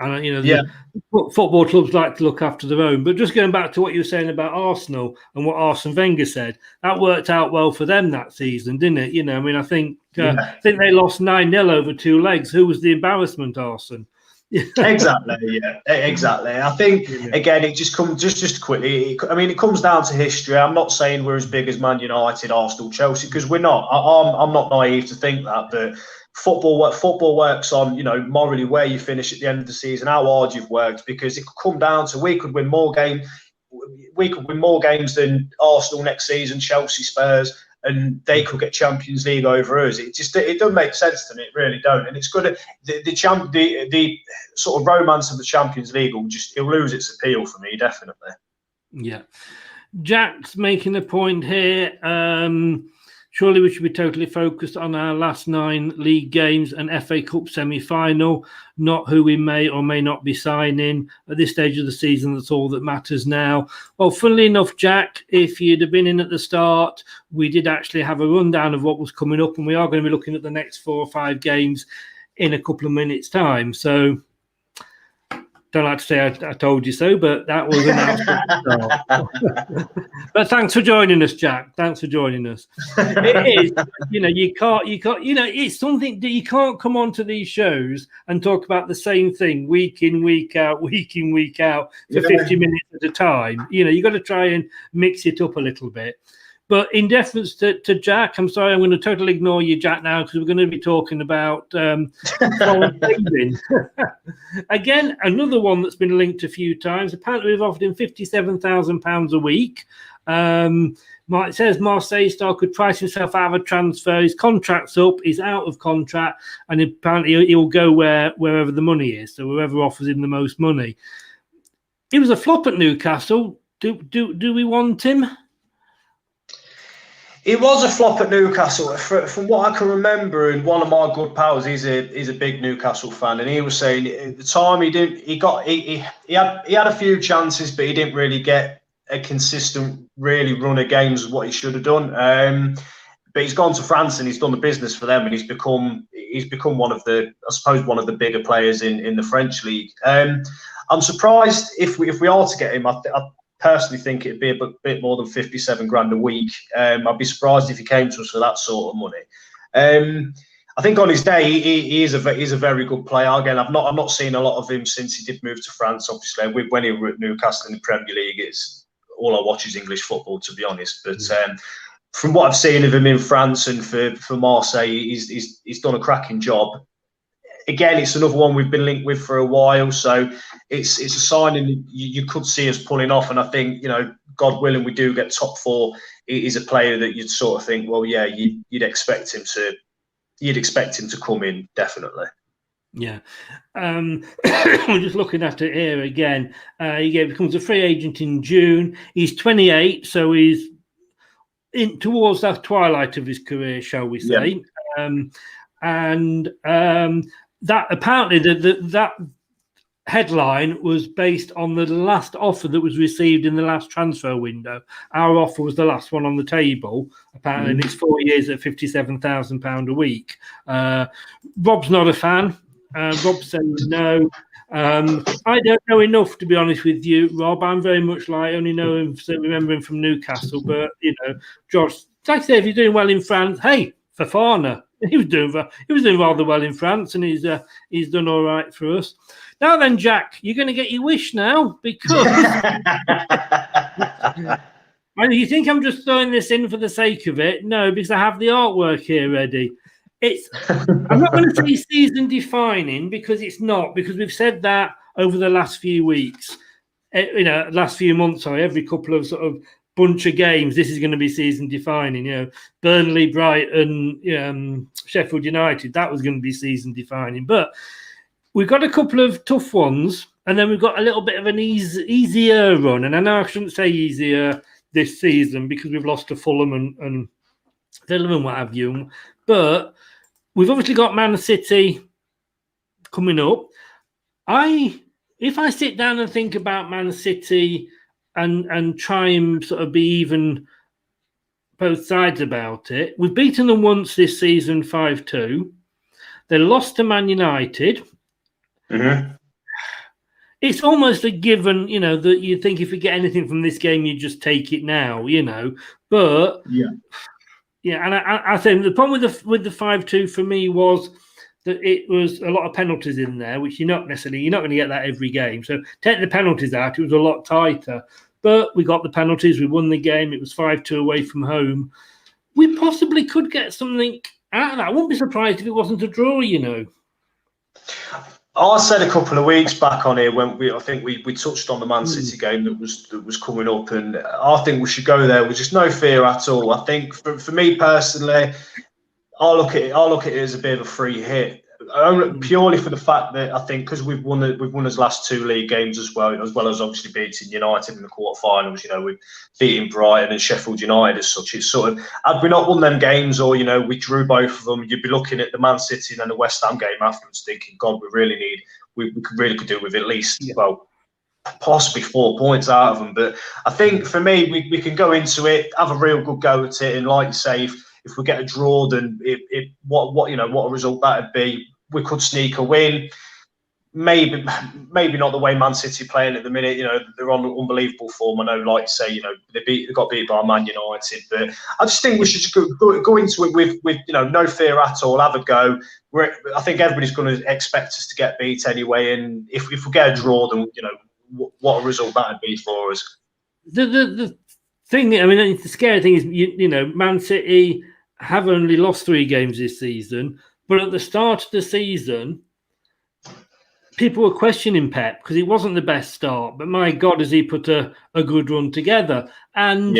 And, you know, football clubs like to look after their own. But just going back to what you were saying about Arsenal and what Arsene Wenger said, that worked out well for them that season, didn't it? You know, I mean, I think they lost 9-0 over 2 legs. Who was the embarrassment, Arsene? Exactly. I think again, it just comes just quickly. I mean, it comes down to history. I'm not saying we're as big as Man United, Arsenal, Chelsea, because we're not. I'm not naive to think that, but football works on, you know, morally where you finish at the end of the season, how hard you've worked, because it could come down to we could win more games than Arsenal next season, Chelsea, Spurs, and they could get Champions League over us. It doesn't make sense to me. It really don't. And it's good. The sort of romance of the Champions League it'll lose its appeal for me, definitely. Yeah. Jack's making a point here. Surely we should be totally focused on our last 9 league games and FA Cup semi-final, not who we may or may not be signing. At this stage of the season, that's all that matters now. Well, funnily enough, Jack, if you'd have been in at the start, we did actually have a rundown of what was coming up, and we are going to be looking at the next 4 or 5 games in a couple of minutes' time. So don't like to say I told you so, but that was announced. But thanks for joining us, Jack. Thanks for joining us. It is, you know, you can't, you know, it's something that you can't come onto these shows and talk about the same thing week in, week out for 50 minutes at a time. You know, you got to try and mix it up a little bit. But in deference to Jack, I'm sorry, I'm going to totally ignore you, Jack, now, because we're going to be talking about foreign trading. Again, another one that's been linked a few times. Apparently, we've offered him £57,000 a week. It says Marseille star could price himself out of a transfer. His contract's up. He's out of contract. And apparently, he'll go wherever the money is. So whoever offers him the most money. He was a flop at Newcastle. Do we want him? It was a flop at Newcastle. From what I can remember, and one of my good pals, he's a big Newcastle fan, and he was saying at the time he had a few chances, but he didn't really get a consistent really run of games as what he should have done. But he's gone to France and he's done the business for them, and he's become one of the bigger players in the French league. I'm surprised if we are to get him. I personally think it'd be a bit more than 57 grand a week. I'd be surprised if he came to us for that sort of money. I think on his day he is a very good player. Again, I've not seen a lot of him since he did move to France. Obviously, when he was at Newcastle in the Premier League, it's all I watch is English football, to be honest. But from what I've seen of him in France and for Marseille, he's done a cracking job. Again, it's another one we've been linked with for a while, so it's a signing you could see us pulling off. And I think, you know, God willing, we do get top 4. He's a player that you'd sort of think, well, yeah, you'd expect him to come in, definitely. Yeah, we're just looking at it here again. He becomes a free agent in June. He's 28, so he's towards that twilight of his career, shall we say? Yeah. and that apparently that headline was based on the last offer that was received in the last transfer window. Our offer was the last one on the table, apparently, and it's 4 years at £57,000 a week. Rob's not a fan. Rob said no. I don't know enough, to be honest with you, Rob. I'm very much like, I only know him, remember him from Newcastle, but, you know, Josh, like I say, if you're doing well in France, hey, Fofana, he was doing rather well in France, and he's done all right for us. Now then, Jack, you're going to get your wish now, because you think I'm just throwing this in for the sake of it? No, because I have the artwork here ready. I'm not going to say season defining, because it's not, because we've said that over the last few weeks, last few months, every couple of sort of bunch of games, this is going to be season defining. You know, Burnley, Brighton, Sheffield United, that was going to be season defining. But we've got a couple of tough ones, and then we've got a little bit of an easier run. And I know I shouldn't say easier this season because we've lost to Fulham and Villa and what have you. But we've obviously got Man City coming up. If I sit down and think about Man City and try and sort of be even both sides about it, we've beaten them once this season, 5-2. They lost to Man United. Mm-hmm. It's almost a given, you know, that you think if you get anything from this game, you just take it now, you know. But yeah, and I think the problem with the 5-2 for me was that it was a lot of penalties in there, which you're not going to get that every game. So take the penalties out, it was a lot tighter. But we got the penalties, we won the game. It was 5-2 away from home. We possibly could get something out of that. I wouldn't be surprised if it wasn't a draw, you know. I said a couple of weeks back on here when I think we touched on the Man City game that was coming up, and I think we should go there with just no fear at all. I think for me personally, I look at it as a bit of a free hit, purely for the fact that I think because we've won his last two league games as well as obviously beating United in the quarterfinals. You know, we've beaten Brighton and Sheffield United as such. It's sort of, had we not won them games, or, you know, we drew both of them, you'd be looking at the Man City and then the West Ham game afterwards thinking, God, we could do with at least, possibly 4 points out of them. But I think for me, we can go into it, have a real good go at it, and like you say, if we get a draw, then what a result that'd be. We could sneak a win. Maybe not the way Man City playing at the minute. You know, they're on unbelievable form. I know, like you say, you know, they got beat by Man United, but I just think we should just go into it with you know, no fear at all. Have a go. I think everybody's going to expect us to get beat anyway, and if we get a draw, then, you know, what a result that'd be for us. The thing, I mean, the scary thing is, you know, Man City have only lost 3 games this season, but at the start of the season, people were questioning Pep because it wasn't the best start. But my God, has he put a good run together? And,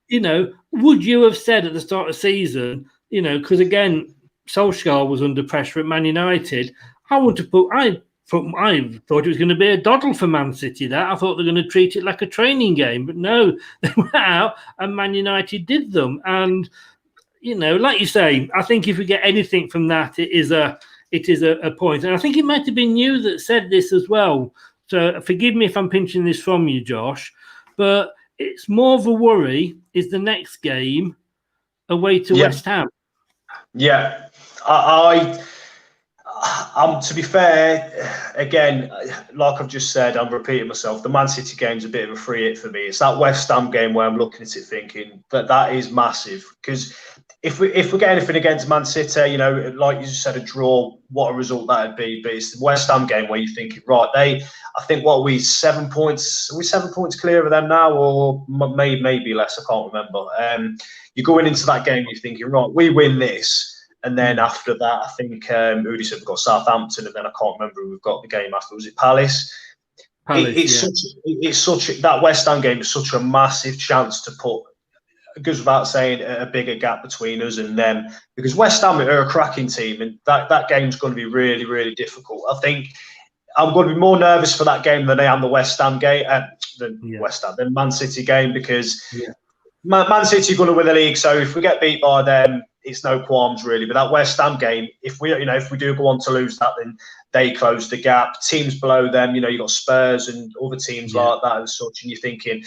you know, would you have said at the start of the season, you know, because again, Solskjaer was under pressure at Man United, I thought it was going to be a doddle for Man City. I thought they were going to treat it like a training game. But no, they went out and Man United did them. And, you know, like you say, I think if we get anything from that, it is a point. And I think it might have been you that said this as well. So forgive me if I'm pinching this from you, Josh, but it's more of a worry is the next game away to West Ham. Yeah, I'm to be fair, again, like I've just said, I'm repeating myself, the Man City game's a bit of a free hit for me. It's that West Ham game where I'm looking at it thinking that is massive, because if we get anything against Man City, you know, like you just said, a draw, what a result that'd be. But it's the West Ham game where you're thinking, right, I think, what are we, 7 points? Are we 7 points clear of them now, or maybe less? I can't remember. You're going into that game, you're thinking, right, we win this. And then after that, I think Udi said we've got Southampton, and then I can't remember who we've got the game after. Was it Palace? That West Ham game is such a massive chance to put, it goes without saying, a bigger gap between us and them, because West Ham are a cracking team, and that game's going to be really, really difficult. I think I'm going to be more nervous for that game than I am the West Ham game, than Man City game, because Man City are going to win the league. So if we get beat by them, it's no qualms really. But that West Ham game, if we do go on to lose that, then they close the gap. Teams below them, you've got Spurs and other teams like that and such, and you're thinking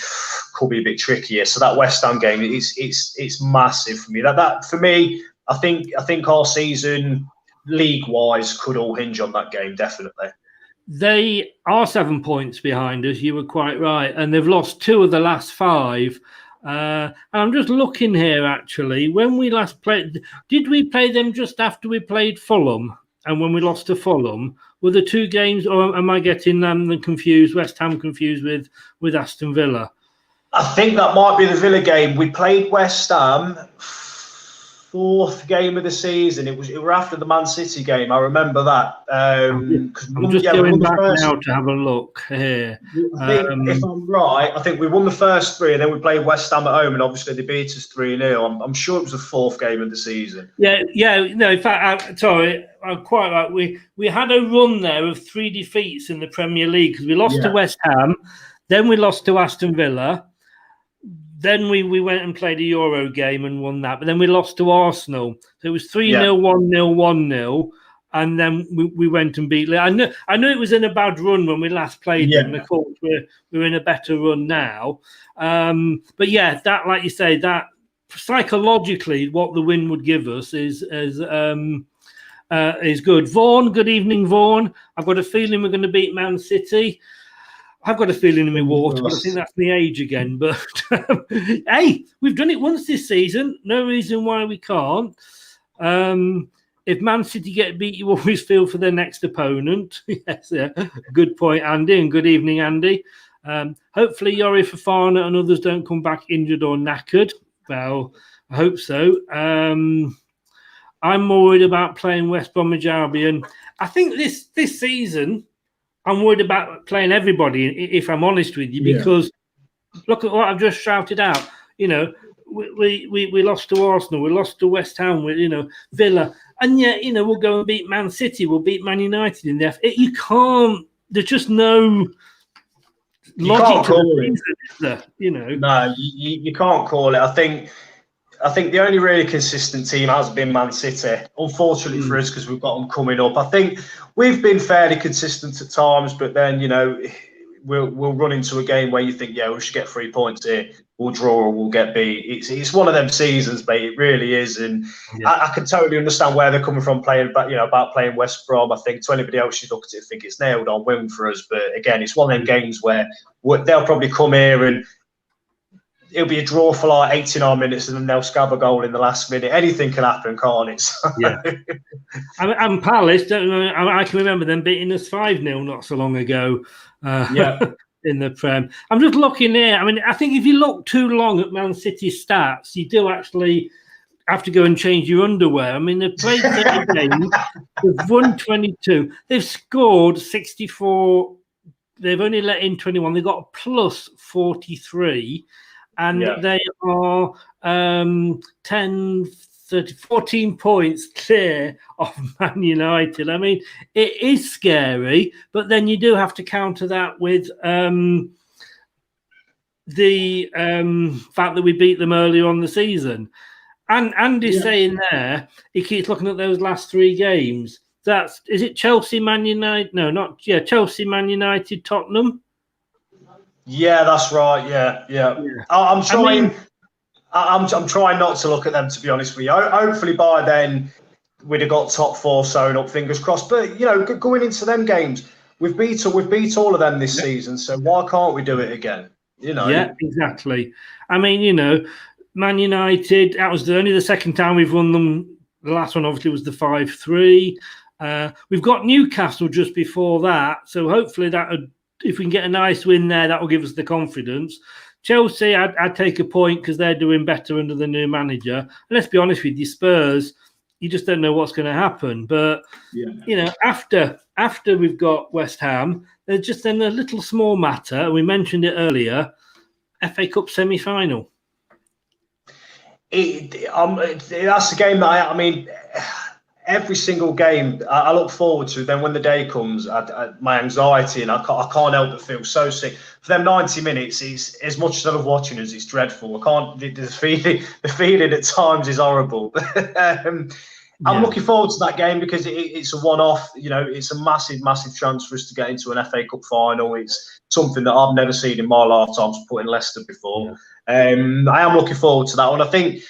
could be a bit trickier. So that West Ham game, it's massive for me. That for me, I think our season league-wise could all hinge on that game, definitely. They are 7 points behind us. You were quite right, and they've lost 2 of the last 5. And I'm just looking here, actually. When we last played, did we play them just after we played Fulham? And when we lost to Fulham, were the 2 games, or am I getting them confused, West Ham confused with Aston Villa? I think that might be the Villa game. We played West Ham 4th game of the season. It was after the Man City game. I remember that. I'm just going back now to have a look here. I think, if I'm right, I think we won the first 3, and then we played West Ham at home, and obviously they beat us 3-0. I'm sure it was the 4th game of the season. Yeah. No, in fact, sorry, I'm quite right. We had a run there of 3 defeats in the Premier League because we lost to West Ham, then we lost to Aston Villa. Then we went and played a Euro game and won that. But then we lost to Arsenal. So it was 3-0, 1-0, 1-0. And then we went and beat. I know it was in a bad run when we last played them. And of course, we're in a better run now. But yeah, that, like you say, that psychologically, what the win would give us is good. Vaughan, good evening, Vaughan. I've got a feeling we're going to beat Man City. I've got a feeling in my water, but I think that's the age again. But hey, we've done it once this season. No reason why we can't. If Man City get beat, you always feel for their next opponent. Yes, yeah. Good point, Andy, and good evening, Andy. Hopefully, Yori Fofana and others don't come back injured or knackered. Well, I hope so. I'm more worried about playing West Bromwich Albion. I think this season, I'm worried about playing everybody, if I'm honest with you, because look at what I've just shouted out. We lost to Arsenal, we lost to West Ham, Villa, and yet, we'll go and beat Man City, we'll beat Man United in the you can't. There's just no logic to the season, is there? No, you can't call it. I think the only really consistent team has been Man City, unfortunately for us, because we've got them coming up. I think we've been fairly consistent at times, but then, we'll run into a game where you think, we should get 3 points here. We'll draw or we'll get beat. It's one of them seasons, mate. It really is. And I can totally understand where they're coming from about playing West Brom. I think to anybody else, you look at it and think it's nailed on win for us. But again, it's one of them games where they'll probably come here and it'll be a draw for like 89 minutes and then they'll scab a goal in the last minute. Anything can happen, can't it? Yeah. And Palace, I can remember them beating us 5-0 not so long ago in the Prem. I'm just looking here. I mean, I think if you look too long at Man City stats, you do actually have to go and change your underwear. I mean, they've played 30 games, they've won 22, they've scored 64, they've only let in 21, they've got a plus 43. And they are 14 points clear of Man United. I mean, it is scary, but then you do have to counter that with the fact that we beat them earlier on the season. And Andy's saying there, he keeps looking at those last 3 games. Is it Chelsea, Man United? No, Chelsea, Man United, Tottenham. Yeah, that's right. Yeah. I'm trying. I'm trying not to look at them, to be honest with you. Hopefully by then we'd have got top 4 sewn up. Fingers crossed. But going into them games, we've beat all of them this season. So why can't we do it again? Yeah, exactly. I mean, Man United. That was only the second time we've won them. The last one obviously was the 5-3. We've got Newcastle just before that. So hopefully if we can get a nice win there, that will give us the confidence. Chelsea, I'd take a point because they're doing better under the new manager. And let's be honest with you, Spurs, you just don't know what's going to happen. But, after we've got West Ham, there's just then a little small matter. We mentioned it earlier, FA Cup semi-final. That's the game that every single game I look forward to. Then when the day comes, my anxiety and I can't help but feel so sick. For them 90 minutes, it's as much as I love watching us, it's dreadful. I can't. The feeling at times is horrible. I'm looking forward to that game because it's a one-off. It's a massive chance for us to get into an FA Cup final. It's something that I've never seen in my lifetime supporting Leicester before. I am looking forward to that one. I think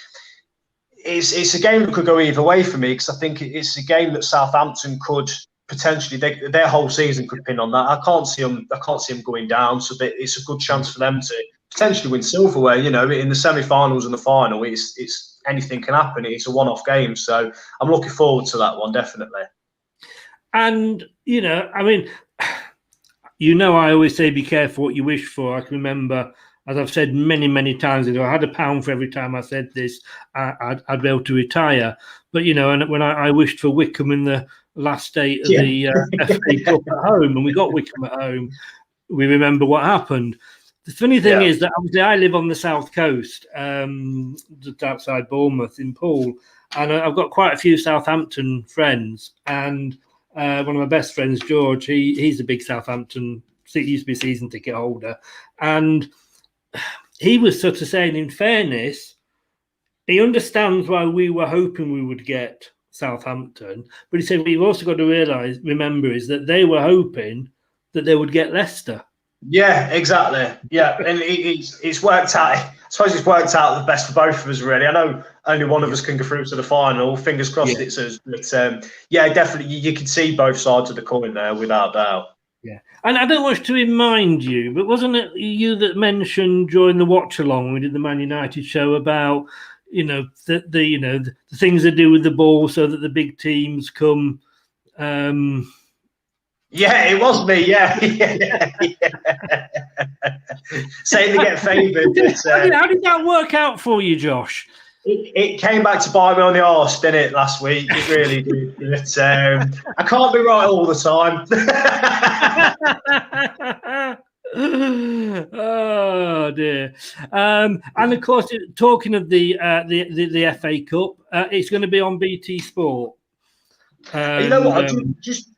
it's a game that could go either way for me because I think it's a game that Southampton could potentially their whole season could pin on that. I can't see them going down, so it's a good chance for them to potentially win silverware. In the semi-finals and the final, it's anything can happen. It's a one-off game, so I'm looking forward to that one definitely. And I always say be careful what you wish for. I can remember, as I've said many times, if I had £1 for every time I said this, I'd be able to retire. But and when I wished for Wickham in the last day of the FA Cup at home, and we got Wickham at home, we remember what happened. The funny thing is that obviously I live on the south coast, just outside Bournemouth in Poole, and I've got quite a few Southampton friends. And one of my best friends, George, he's a big Southampton. He used to be a season ticket holder, and he was sort of saying, in fairness, he understands why we were hoping we would get Southampton, but he said what you've also got to remember is that they were hoping that they would get Leicester. Yeah, exactly. Yeah, and it's worked out. I suppose it's worked out the best for both of us, really. I know only one of us can go through to the final. Fingers crossed it's us. But definitely, you can see both sides of the coin there, without doubt. Yeah, and I don't wish to remind you, but wasn't it you that mentioned during the watch along we did the Man United show about the things they do with the ball so that the big teams come. Yeah, it was me. Yeah. Saying they get favoured. How did that work out for you, Josh? It came back to bite me on the arse, didn't it, last week? It really did. But, I can't be right all the time. Oh dear. And of course, talking of the FA Cup, it's going to be on BT Sport. You know what?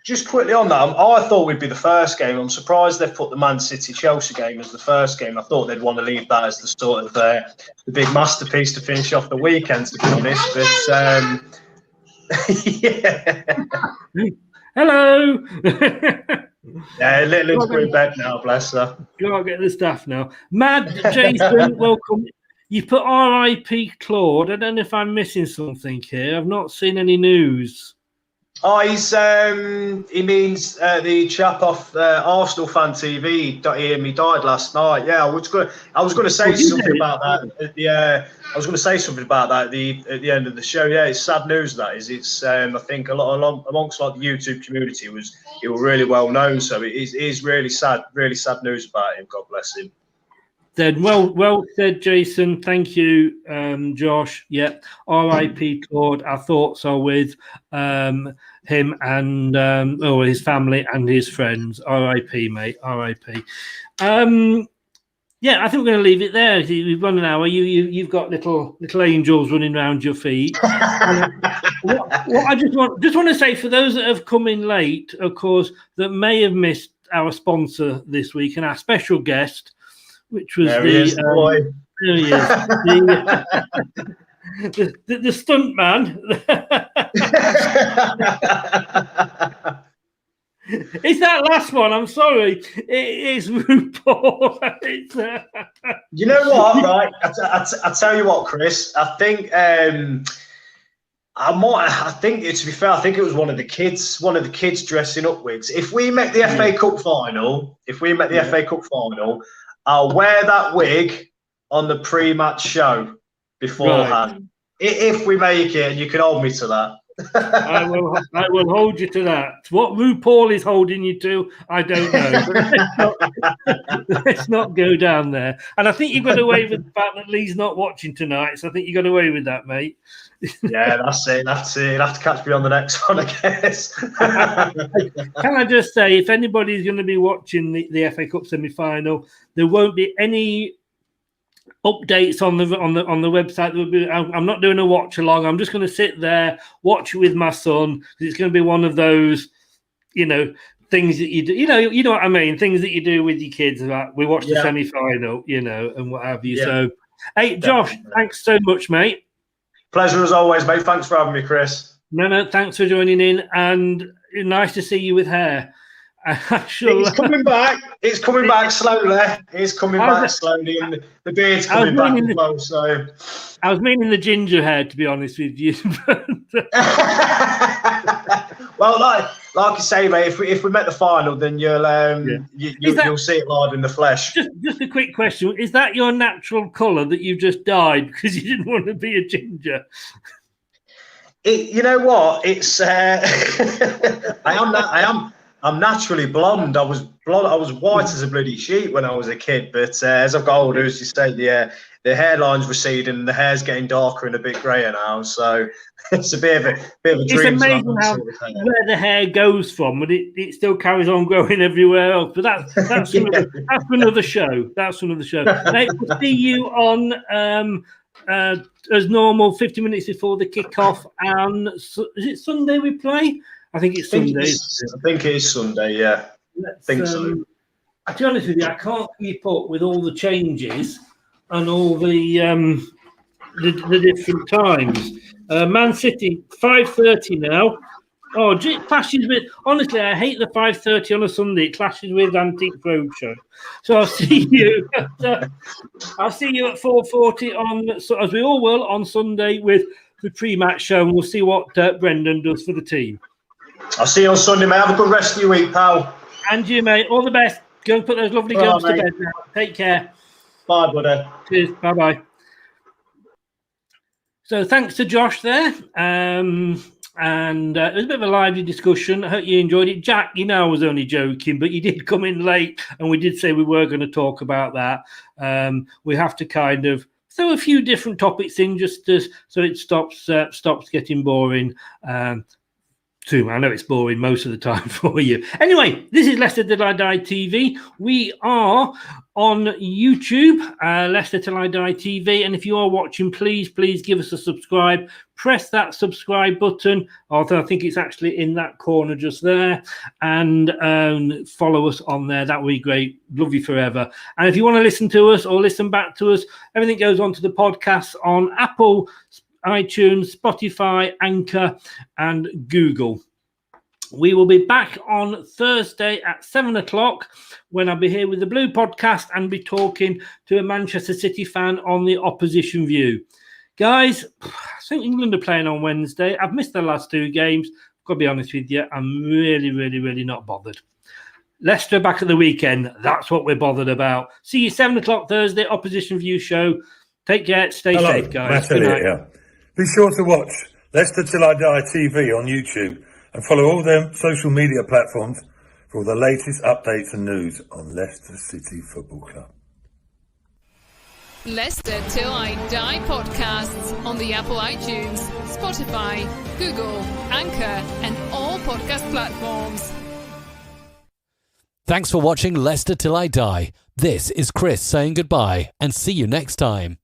Just quickly on that, I thought we'd be the first game. I'm surprised they've put the Man City Chelsea game as the first game. I thought they'd want to leave that as the sort of the big masterpiece to finish off the weekend, to be honest. But hello. Yeah, Little's going to bed now. Bless her. Gotta get the staff now. Mad Jason, welcome. You put R.I.P. Claude. I don't know if I'm missing something here. I've not seen any news. Oh, he means the chap off Arsenal Fan TV. He died last night. Yeah, I was going to say something about that. I was going to say something about that at the end of the show. Yeah, it's sad news. That is. It's I think a lot amongst the YouTube community was really well known. So it is really sad news about him. God bless him. Then well said, Jason. Thank you, Josh. Yeah, R.I.P. Claude. Our thoughts are with him and his family and his friends. R.I.P. mate. R.I.P. Yeah, I think we're going to leave it there. We've run an hour. You've got little angels running around your feet. What I just want to say for those that have come in late, of course, that may have missed our sponsor this week and our special guest, which was the stunt man. It's that last one. I'm sorry. It is RuPaul. You know what? Right. I tell you what, Chris. I think. I think to be fair, I think it was one of the kids dressing up wigs. If we make the FA Cup final, I'll wear that wig on the pre-match show beforehand. Right. If we make it, and you can hold me to that. I will hold you to that. What RuPaul is holding you to, I don't know. Let's not go down there. And I think you got away with the fact that Lee's not watching tonight, so I think you got away with that, mate. Yeah, that's it. You'll have to catch me on the next one, I guess. Can I just say, if anybody's going to be watching the FA Cup semi-final, there won't be any updates on the website. I'm not doing a watch along. I'm just going to sit there, watch it with my son, because it's going to be one of those, things that you do. You know what I mean. Things that you do with your kids. Like we watched the semi-final, and what have you. Yeah. So, hey, Josh, thanks so much, mate. Pleasure as always, mate. Thanks for having me, Chris. No, thanks for joining in, and nice to see you with hair. It's coming back. It's coming back slowly. It's coming back slowly, and the beard's coming back as well. So I was meaning the ginger hair, to be honest with you. Well, like I say, mate, if we met the final, then you'll see it live in the flesh. Just a quick question: is that your natural colour that you just dyed because you didn't want to be a ginger? You know what? It's I'm naturally blonde. I was white as a bloody sheet when I was a kid, but as I've got older, as you say, the hairline's receding and the hair's getting darker and a bit greyer now. So it's a bit of a dream. It's amazing how where the hair goes from, but it still carries on growing everywhere else. But that's for another show. That's for another show. Mate, we'll see you on as normal, 50 minutes before the kickoff. And is it Sunday we play? I think it's Sunday. I think it is Sunday, yeah. I think so. To be honest with you, I can't keep up with all the changes and all the different times. Man City, 5:30 now. Oh, it clashes with... Honestly, I hate the 5:30 on a Sunday. It clashes with Antique Roadshow. So I'll see you I'll see you at 4:40 on, as we all will, on Sunday with the pre-match show, and we'll see what Brendan does for the team. I'll see you on Sunday, mate. Have a good rest of your week, pal. And you, mate. All the best. Go and put those lovely girls to bed now. Take care. Bye, buddy. Cheers. Bye-bye. So thanks to Josh there. And it was a bit of a lively discussion. I hope you enjoyed it. Jack, I was only joking, but you did come in late, and we did say we were going to talk about that. We have to kind of throw a few different topics in just so it stops getting boring. I know it's boring most of the time for you. Anyway, this is Leicester Till I Die TV. We are on YouTube, Leicester Till I Die TV. And if you are watching, please give us a subscribe. Press that subscribe button. Although I think it's actually in that corner just there. And follow us on there. That would be great. Love you forever. And if you want to listen to us or listen back to us, everything goes on to the podcast on Apple, iTunes, Spotify, Anchor, and Google. We will be back on Thursday at 7:00 when I'll be here with the Blue Podcast and be talking to a Manchester City fan on the opposition view. Guys, I think England are playing on Wednesday. I've missed the last two games. I've got to be honest with you. I'm really, really, really not bothered. Leicester back at the weekend. That's what we're bothered about. See you 7:00 Thursday, opposition view show. Take care. Stay safe, guys. Good night. Yeah. Be sure to watch Leicester Till I Die TV on YouTube and follow all them social media platforms for all the latest updates and news on Leicester City Football Club. Leicester Till I Die podcasts on the Apple iTunes, Spotify, Google, Anchor, and all podcast platforms. Thanks for watching Leicester Till I Die. This is Chris saying goodbye and see you next time.